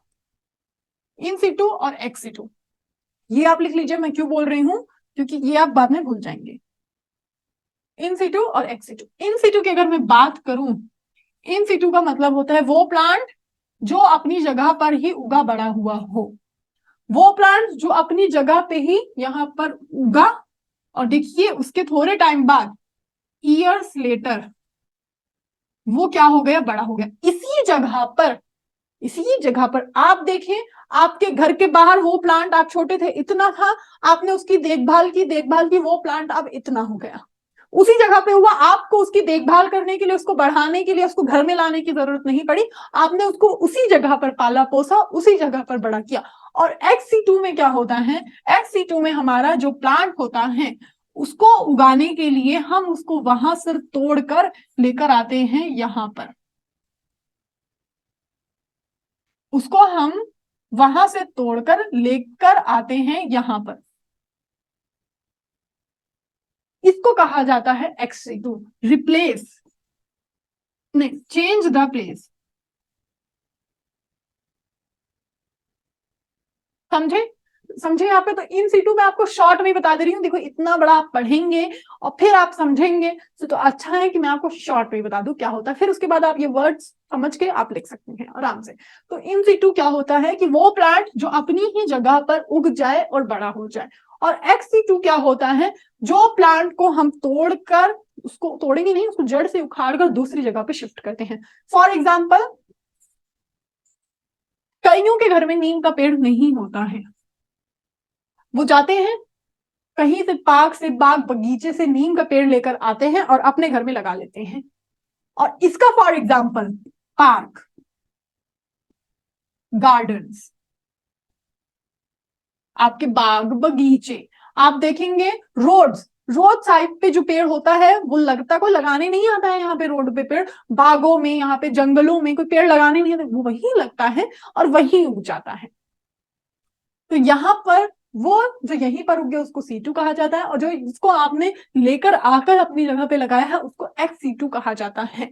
Speaker 1: इन सिटू और एक्स सिटू, ये आप लिख लीजिए। मैं क्यों बोल रही हूं, क्योंकि ये आप बाद में भूल जाएंगे। इन सिटू और एक्स सिटू। इन सिटू की अगर मैं बात करूं, इन सिटू का मतलब होता है वो प्लांट जो अपनी जगह पर ही उगा बड़ा हुआ हो, वो प्लांट जो अपनी जगह पे ही यहाँ पर उगा और देखिए उसके थोड़े टाइम बाद, ईयर्स लेटर, वो क्या हो गया, बड़ा हो गया इसी जगह पर। इसी जगह पर आप देखें, आपके घर के बाहर वो प्लांट, आप छोटे थे इतना था, आपने उसकी देखभाल की, वो प्लांट अब इतना हो गया, उसी जगह पे हुआ। आपको उसकी देखभाल करने के लिए, उसको बढ़ाने के लिए, उसको घर में लाने की जरूरत नहीं पड़ी, आपने उसको उसी जगह पर पाला पोसा, उसी जगह पर बड़ा किया। और XC2 में क्या होता है, XC2 में हमारा जो प्लांट होता है उसको उगाने के लिए हम उसको वहां से तोड़कर लेकर आते हैं यहां पर, उसको हम वहां से तोड़कर लेकर आते हैं यहां पर। इसको कहा जाता है XC2, रिप्लेस, नहीं, चेंज द प्लेस। समझे? समझे यहाँ पे? तो इन सीटू में आपको शॉर्ट में बता दे रही हूँ, देखो इतना बड़ा आप पढ़ेंगे और फिर आप समझेंगे, तो अच्छा है कि मैं आपको शॉर्ट में बता दूं क्या होता है, फिर उसके बाद आप ये वर्ड्स समझ के आप लिख सकते हैं आराम से। तो इन सीटू क्या होता है कि वो प्लांट जो अपनी ही जगह पर उग जाए और बड़ा हो जाए। और XC2 क्या होता है, जो प्लांट को हम तोड़कर, उसको तोड़ेंगे नहीं, उसको जड़ से उखाड़ कर दूसरी जगह पे शिफ्ट करते हैं। फॉर एग्जाम्पल, कईयों के घर में नीम का पेड़ नहीं होता है, वो जाते हैं कहीं से, पार्क से, बाग बगीचे से नीम का पेड़ लेकर आते हैं और अपने घर में लगा लेते हैं। और इसका फॉर एग्जाम्पल पार्क, गार्डन्स, आपके बाग बगीचे, आप देखेंगे रोड साइड पे जो पेड़ होता है वो लगता, कोई लगाने नहीं आता है यहाँ पे रोड पे पेड़, बागों में, यहाँ पे जंगलों में कोई पेड़ लगाने नहीं आता, वो वही लगता है और वही उग जाता है। तो यहाँ पर वो जो यहीं पर उगे उसको C2 कहा जाता है, और जो इसको आपने लेकर आकर अपनी जगह पे लगाया है उसको XC2 कहा जाता है।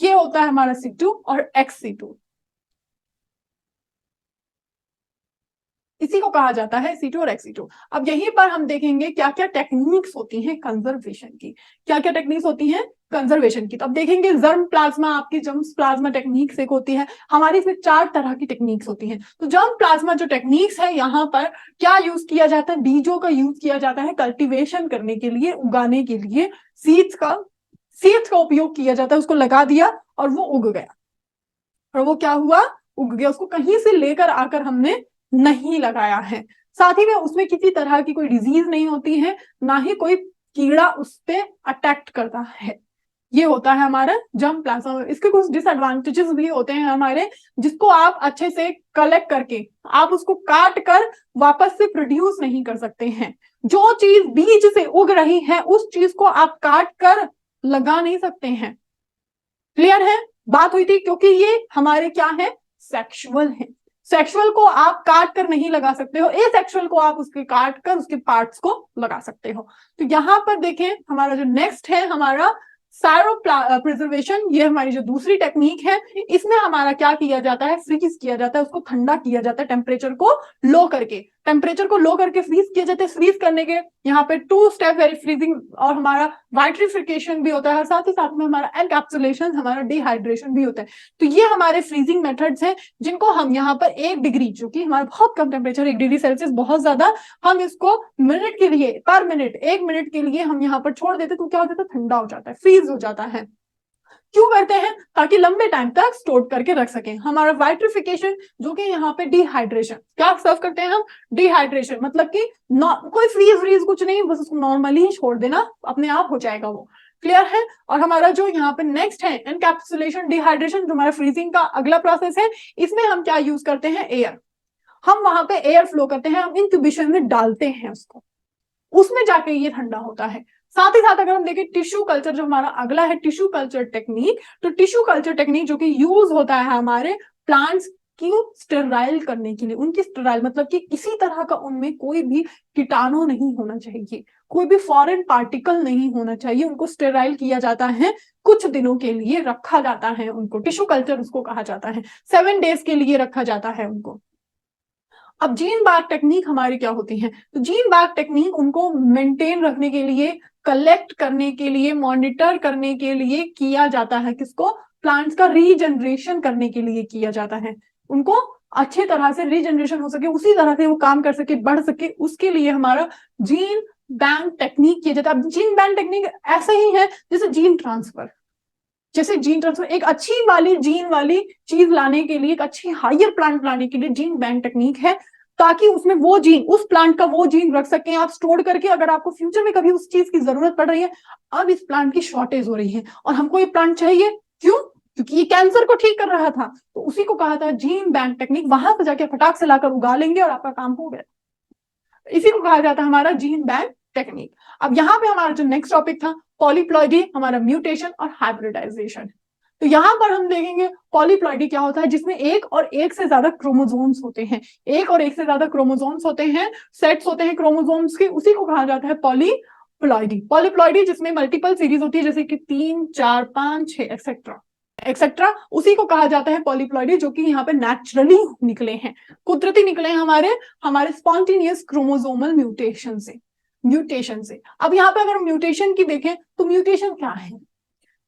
Speaker 1: ये होता है हमारा C2 और XC2, इसी को कहा जाता है C2 और XC2। अब यहीं पर हम देखेंगे क्या क्या टेक्निक्स होती हैं कंजर्वेशन की, क्या क्या टेक्निक्स होती हैं कंजर्वेशन की। तो अब देखेंगे जर्म प्लाज्मा, आपकी जर्म प्लाज्मा टेक्निक्स एक होती है हमारी, इसमें 4 तरह की टेक्निक्स होती हैं। तो जर्म प्लाज्मा जो टेक्निक्स है, यहाँ पर क्या यूज किया जाता है, बीजों का यूज किया जाता है कल्टीवेशन करने के लिए, उगाने के लिए, सीड्स का उपयोग किया जाता है, उसको लगा दिया और वो उग गया, और वो क्या हुआ, उग गया, उसको कहीं से लेकर आकर हमने नहीं लगाया है। साथ ही में उसमें किसी तरह की कोई डिजीज नहीं होती है, ना ही कोई कीड़ा उस पे अटैक करता है। ये होता है हमारा जर्म प्लाज्मा। इसके कुछ डिसएडवांटेजेस भी होते हैं हमारे, जिसको आप अच्छे से कलेक्ट करके आप उसको काट कर वापस से प्रोड्यूस नहीं कर सकते हैं। जो चीज बीज से उग रही है उस चीज को आप काट कर लगा नहीं सकते हैं। क्लियर है? बात हुई थी, क्योंकि ये हमारे क्या है, सेक्सुअल है। सेक्सुअल को आप काट कर नहीं लगा सकते हो, ए सेक्सुअल को आप उसके काट कर उसके पार्ट्स को लगा सकते हो। तो यहां पर देखें हमारा जो नेक्स्ट है हमारा सायरो प्रिजर्वेशन, ये हमारी जो दूसरी टेक्निक है, इसमें हमारा क्या किया जाता है, फ्रीज किया जाता है, उसको ठंडा किया जाता है टेम्परेचर को लो करके। टेम्परेचर को लो करके फ्रीज किए जाते हैं। फ्रीज करने के यहाँ पे 2 स्टेप वेरी फ्रीजिंग और हमारा वाइट्रिफिकेशन भी होता है, साथ ही साथ में हमारा एनकैप्सुलेशन, हमारा डिहाइड्रेशन भी होता है। तो ये हमारे फ्रीजिंग मेथड्स हैं, जिनको हम यहाँ पर 1 डिग्री, जो कि हमारा बहुत कम टेम्परेचर 1 डिग्री सेल्सियस बहुत ज्यादा, हम इसको मिनट के लिए, पर मिनट 1 मिनट के लिए हम यहाँ पर छोड़ देते, तो क्या हो जाता है, ठंडा हो जाता है, फ्रीज हो जाता है। क्यों करते हैं? ताकि लंबे टाइम तक स्टोर करके रख सकें। हमारा वाइट्रिफिकेशन, जो कि यहाँ पे डिहाइड्रेशन, क्या सर्व करते हैं हम, डिहाइड्रेशन, मतलब कि कोई फ्रीज व्रीज कुछ नहीं, बस उसको नॉर्मली ही छोड़ देना, अपने आप हो जाएगा वो। क्लियर है? और हमारा जो यहाँ पे नेक्स्ट है एनकैप्सुलेशन डिहाइड्रेशन, जो हमारा फ्रीजिंग का अगला प्रोसेस है, इसमें हम क्या यूज करते हैं, एयर। हम वहां पे एयर फ्लो करते हैं, हम इंक्यूबेशन में डालते हैं उसको, उसमें जाके ये ठंडा होता है। साथ ही साथ अगर हम देखें टिश्यू कल्चर, जो हमारा अगला है टिश्यू कल्चर टेक्निक, तो टिश्यू कल्चर टेक्निक जो कि यूज होता है हमारे प्लांट्स की स्टेराइल करने के लिए। उनकी स्टेराइल मतलब कि किसी तरह का उनमें कोई भी कीटाणु नहीं होना चाहिए, कोई भी फॉरेन पार्टिकल नहीं होना चाहिए, उनको स्टेराइल किया जाता है, कुछ दिनों के लिए रखा जाता है उनको, टिश्यू कल्चर उसको कहा जाता है, 7 डेज के लिए रखा जाता है उनको। अब जीन बैग टेक्निक हमारी क्या होती है, तो जीन बैग टेक्निक उनको मेंटेन रखने के लिए, कलेक्ट करने के लिए, मॉनिटर करने के लिए किया जाता है। किसको? प्लांट्स का रीजनरेशन करने के लिए किया जाता है। उनको अच्छे तरह से रीजनरेशन हो सके, उसी तरह से वो काम कर सके, बढ़ सके, उसके लिए हमारा जीन बैंक टेक्निक किया जाता है। अब जीन बैंक टेक्निक ऐसा ही है जैसे जीन ट्रांसफर। जैसे जीन ट्रांसफर, एक अच्छी वाली जीन वाली चीज लाने के लिए, एक अच्छी हायर प्लांट लाने के लिए जीन बैंक टेक्निक है, ताकि उसमें वो जीन, उस प्लांट का वो जीन रख सकें आप स्टोर करके, अगर आपको फ्यूचर में कभी उस चीज की जरूरत पड़ रही है। अब इस प्लांट की शॉर्टेज हो रही है और हमको ये प्लांट चाहिए, क्यों? क्योंकि ये कैंसर को ठीक कर रहा था, तो उसी को कहा था जीन बैंक टेक्निक। वहां से जाके फटाक से लाकर उगा लेंगे और आपका काम हो गया। इसी को कहा जाता है हमारा जीन बैंक टेक्निक। अब यहाँ पे हमारा जो नेक्स्ट टॉपिक था पॉलीप्लॉइडी, हमारा म्यूटेशन और हाइब्रिडाइजेशन। तो यहाँ पर हम देखेंगे पॉलीप्लॉइडी क्या होता है, जिसमें एक और एक से ज्यादा क्रोमोसोम्स होते हैं, एक और एक से ज्यादा क्रोमोसोम्स होते हैं, सेट्स होते हैं क्रोमोसोम्स के, उसी को कहा जाता है पॉलीप्लॉइडी। पॉलीप्लॉइडी जिसमें मल्टीपल सीरीज होती है, जैसे कि 3, 4, 5, 6 एक्सेट्रा एक्सेट्रा, उसी को कहा जाता है पॉलीप्लॉइडी, जो कि यहाँ पे नेचुरली निकले हैं, कुदरती निकले हैं, हमारे हमारे स्पॉन्टेनियस क्रोमोसोमल म्यूटेशन से। अब यहाँ पे अगर म्यूटेशन की देखें तो म्यूटेशन क्या है,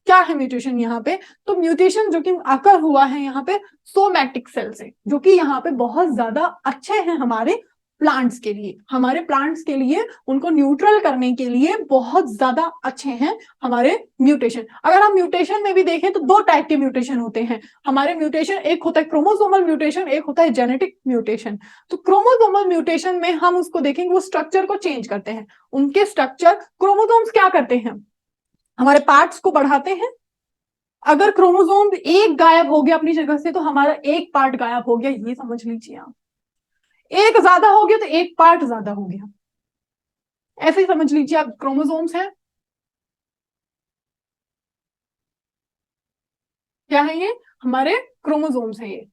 Speaker 1: क्या है म्यूटेशन यहाँ पे, तो म्यूटेशन जो कि आकर हुआ है यहाँ पे सोमैटिक सेल से, जो कि यहाँ पे बहुत ज्यादा अच्छे हैं हमारे प्लांट्स के लिए, हमारे प्लांट्स के लिए उनको न्यूट्रल करने के लिए बहुत ज्यादा अच्छे हैं हमारे म्यूटेशन। अगर हम म्यूटेशन में भी देखें तो 2 टाइप के म्यूटेशन होते हैं हमारे म्यूटेशन, एक होता है क्रोमोसोमल म्यूटेशन, एक होता है जेनेटिक म्यूटेशन। तो क्रोमोसोमल म्यूटेशन में हम उसको देखेंगे, वो स्ट्रक्चर को चेंज करते हैं, उनके स्ट्रक्चर, क्रोमोसोम्स क्या करते हैं, हमारे पार्ट्स को बढ़ाते हैं। अगर क्रोमोसोम एक गायब हो गया अपनी जगह से, तो हमारा एक पार्ट गायब हो गया, ये समझ लीजिए आप। एक ज्यादा हो गया तो एक पार्ट ज्यादा हो गया, ऐसे ही समझ लीजिए आप। क्रोमोसोम्स हैं, क्या है ये, हमारे क्रोमोसोम्स है ये।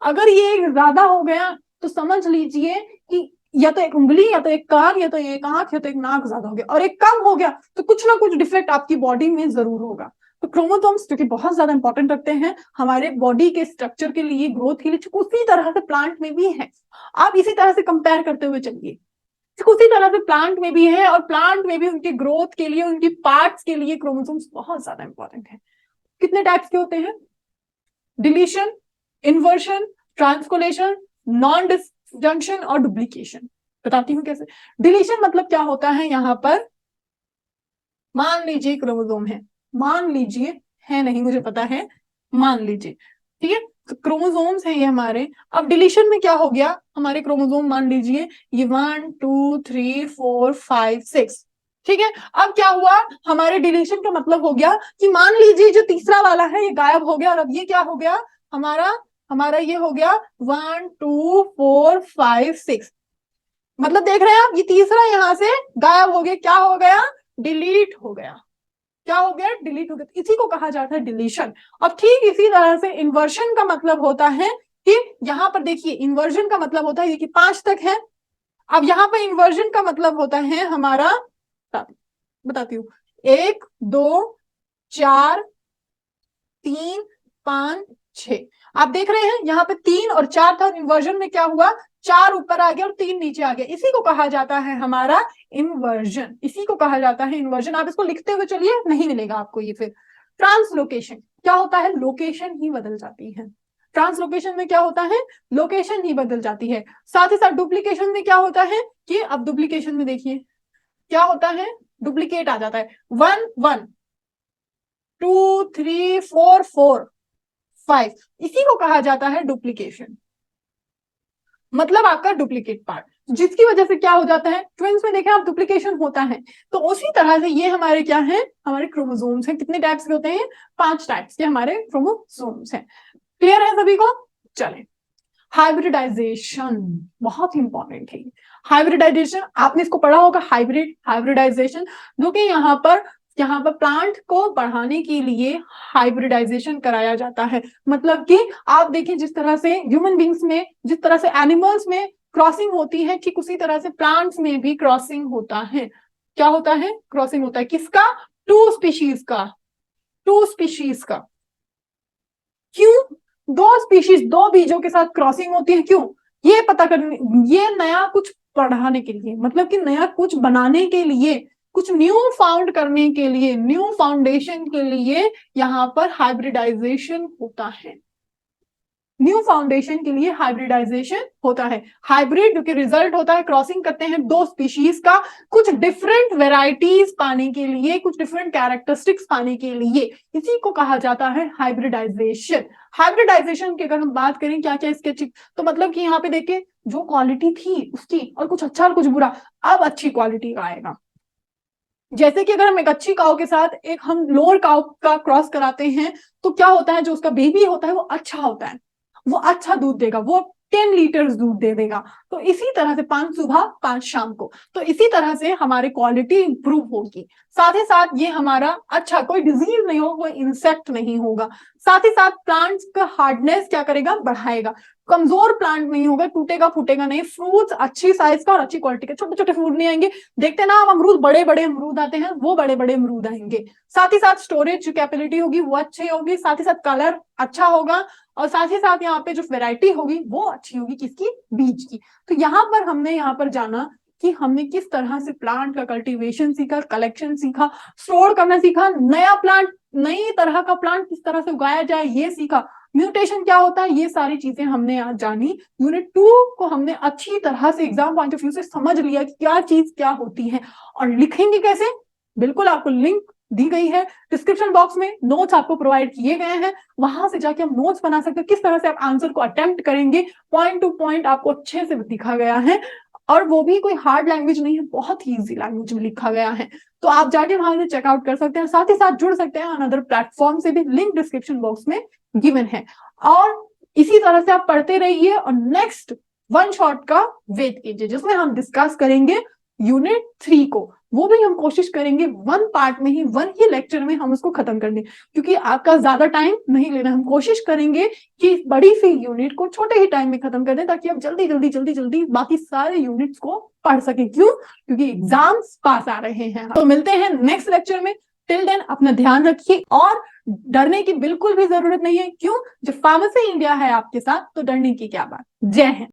Speaker 1: अगर ये एक ज्यादा हो गया तो समझ लीजिए कि या तो एक उंगली, या तो एक कान, या तो एक आंख, या तो एक नाक ज्यादा हो गया, और एक कम हो गया तो कुछ ना कुछ डिफेक्ट आपकी बॉडी में जरूर होगा। तो क्रोमोसोम्स जो कि बहुत ज्यादा इंपॉर्टेंट रखते हैं हमारे बॉडी के स्ट्रक्चर के लिए, ग्रोथ के लिए, उसी तरह से प्लांट में भी है। आप इसी तरह से कंपेयर करते हुए चलिए, उसी तरह से प्लांट में भी है, और प्लांट में भी उनकी ग्रोथ के लिए, उनकी पार्ट्स के लिए क्रोमोसोम्स बहुत ज्यादा इंपॉर्टेंट है। कितने टाइप्स के होते हैं, डिलीशन, इन्वर्शन, ट्रांसकोलेशन, नॉन डिसजंक्शन और डुप्लीकेशन। बताती हूँ कैसे। डिलीशन मतलब क्या होता है, यहाँ पर मान लीजिए क्रोमोसोम है, मान लीजिए है, नहीं मुझे पता है, मान लीजिए, ठीक है, तो क्रोमोसोम्स है ये हमारे। अब डिलीशन में क्या हो गया, हमारे क्रोमोसोम मान लीजिए ये 1, 2, 3, 4, 5, 6, ठीक है। अब क्या हुआ, हमारे डिलीशन का मतलब हो गया कि मान लीजिए जो तीसरा वाला है ये गायब हो गया, और अब ये क्या हो गया, हमारा हमारा ये हो गया 1 2 4 5 6, मतलब देख रहे हैं आप, ये तीसरा यहां से गायब हो गया, क्या हो गया, डिलीट हो गया, क्या हो गया, डिलीट हो गया। इसी को कहा जाता है डिलीशन। अब ठीक इसी तरह से इन्वर्जन का मतलब होता है कि यहाँ पर देखिए, इन्वर्जन का मतलब होता है कि 5 तक है। अब यहाँ पर इन्वर्जन का मतलब होता है हमारा, बताती हूँ, 1 2 4 3 5 6। आप देख रहे हैं यहाँ पे 3 और 4 था, इन्वर्जन में क्या हुआ, 4 ऊपर आ गया और 3 नीचे आ गया, इसी को कहा जाता है हमारा इन्वर्जन, इसी को कहा जाता है इन्वर्जन। आप इसको लिखते हुए चलिए, नहीं मिलेगा आपको ये फिर। ट्रांसलोकेशन क्या होता है, लोकेशन ही बदल जाती है। ट्रांसलोकेशन में क्या होता है, लोकेशन ही बदल जाती है। साथ ही साथ डुप्लीकेशन में क्या होता है कि, अब डुप्लीकेशन में देखिए क्या होता है, डुप्लीकेट आ जाता है, 1 1 2 3 4 4 5, इसी को कहा जाता है डुप्लीकेशन, मतलब आपका डुप्लीकेट पार्ट, जिसकी वजह से क्या हो जाता है, ट्विंस में देखें आप डुप्लीकेशन होता है। तो उसी तरह से ये हमारे क्या है, हमारे क्रोमोसोम्स हैं। कितने टाइप्स के होते हैं, 5 टाइप्स के हमारे क्रोमोसोम्स हैं। क्लियर है सभी को, चलें। हाइब्रिडाइजेशन बहुत इंपॉर्टेंट है। हाइब्रिडाइजेशन आपने इसको पढ़ा होगा, हाइब्रिडाइजेशन, जो कि यहाँ पर प्लांट को बढ़ाने के लिए हाइब्रिडाइजेशन कराया जाता है। मतलब कि आप देखिए, जिस तरह से ह्यूमन बींग्स में, जिस तरह से एनिमल्स में क्रॉसिंग होती है, ठीक उसी तरह से प्लांट्स में भी क्रॉसिंग होता है। क्या होता है, क्रॉसिंग होता है, किसका, 2 स्पीशीज का, 2 स्पीशीज का। क्यों, 2 स्पीशीज, 2 बीजों के साथ क्रॉसिंग होती है, क्यों, ये पता करने, ये नया कुछ बढ़ाने के लिए, मतलब कि नया कुछ बनाने के लिए, कुछ न्यू फाउंड करने के लिए, न्यू फाउंडेशन के लिए यहाँ पर हाइब्रिडाइजेशन होता है। न्यू फाउंडेशन के लिए हाइब्रिडाइजेशन होता है। हाइब्रिड जो कि रिजल्ट होता है, क्रॉसिंग करते हैं 2 स्पीशीज का, कुछ डिफरेंट वेराइटीज पाने के लिए, कुछ डिफरेंट कैरेक्टरिस्टिक्स पाने के लिए, इसी को कहा जाता है हाइब्रिडाइजेशन। हाइब्रिडाइजेशन की अगर हम बात करें, क्या क्या इसके, तो मतलब कि यहाँ पे देखिए, जो क्वालिटी थी उसकी, और कुछ अच्छा और कुछ बुरा, अब अच्छी क्वालिटी का आएगा। जैसे कि अगर हम एक अच्छी काऊ के साथ एक हम लोअर काऊ का क्रॉस कराते हैं, तो क्या होता है, जो उसका बेबी होता है वो अच्छा होता है, वो अच्छा दूध देगा, वो 10 लीटर दूध दे देगा। तो इसी तरह से 5 सुबह 5 शाम को, तो इसी तरह से हमारी क्वालिटी इंप्रूव होगी। साथ ही साथ ये हमारा अच्छा, कोई डिजीज नहीं हो, कोई इंसेक्ट नहीं होगा। साथ ही साथ प्लांट्स का हार्डनेस क्या करेगा, बढ़ाएगा। कमजोर प्लांट नहीं होगा, टूटेगा फूटेगा नहीं। फ्रूट्स अच्छी साइज का और अच्छी क्वालिटी के, छोटे छोटे फ्रूट नहीं आएंगे। देखते ना आप अमरूद, बड़े बड़े अमरूद आते हैं, वो बड़े बड़े अमरूद आएंगे। साथ ही साथ स्टोरेज कैपेबिलिटी होगी वो अच्छी होगी। साथ ही साथ कलर अच्छा होगा, और साथ ही साथ यहाँ पे जो वैरायटी होगी वो अच्छी होगी, किसकी, बीज की। तो यहाँ पर हमने यहाँ पर जाना कि हमने किस तरह से प्लांट का कल्टीवेशन सीखा, कलेक्शन सीखा, स्टोर करना सीखा, नया प्लांट, नई तरह का प्लांट किस तरह से उगाया जाए ये सीखा, म्यूटेशन क्या होता है, ये सारी चीजें हमने आज जानी। यूनिट 2 को हमने अच्छी तरह से एग्जाम पॉइंट ऑफ व्यू से समझ लिया कि क्या चीज क्या होती है। और लिखेंगे कैसे, बिल्कुल आपको लिंक दी गई है डिस्क्रिप्शन बॉक्स में, नोट्स आपको प्रोवाइड किए गए हैं, वहां से जाके हम नोट्स बना सकते हैं। किस तरह से आप आंसर को अटेम्प्ट करेंगे, पॉइंट टू पॉइंट आपको अच्छे से दिखा गया है, और वो भी कोई हार्ड लैंग्वेज नहीं है, बहुत ही इजी लैंग्वेज में लिखा गया है। तो आप जाके वहां से चेकआउट कर सकते हैं। साथ ही साथ जुड़ सकते हैं अनदर प्लेटफॉर्म से भी, लिंक डिस्क्रिप्शन बॉक्स में गिवन है। और इसी तरह से आप पढ़ते रहिए, और नेक्स्ट वन शॉट का वेट कीजिए, जिसमें हम डिस्कस करेंगे यूनिट 3 को। वो भी हम कोशिश करेंगे 1 पार्ट में ही, 1 ही लेक्चर में हम उसको खत्म कर दें, क्योंकि आपका ज्यादा टाइम नहीं लेना। हम कोशिश करेंगे कि बड़ी सी यूनिट को छोटे ही टाइम में खत्म कर दें, ताकि आप जल्दी जल्दी जल्दी जल्दी बाकी सारे यूनिट्स को पढ़ सकें। क्यों, क्योंकि एग्जाम्स पास आ रहे हैं। तो मिलते हैं नेक्स्ट लेक्चर में। टिल देन अपना ध्यान रखिए, और डरने की बिल्कुल भी जरूरत नहीं है। क्यों, जब फार्मेसी इंडिया है आपके साथ, तो डरने की क्या बात। जय हिंद।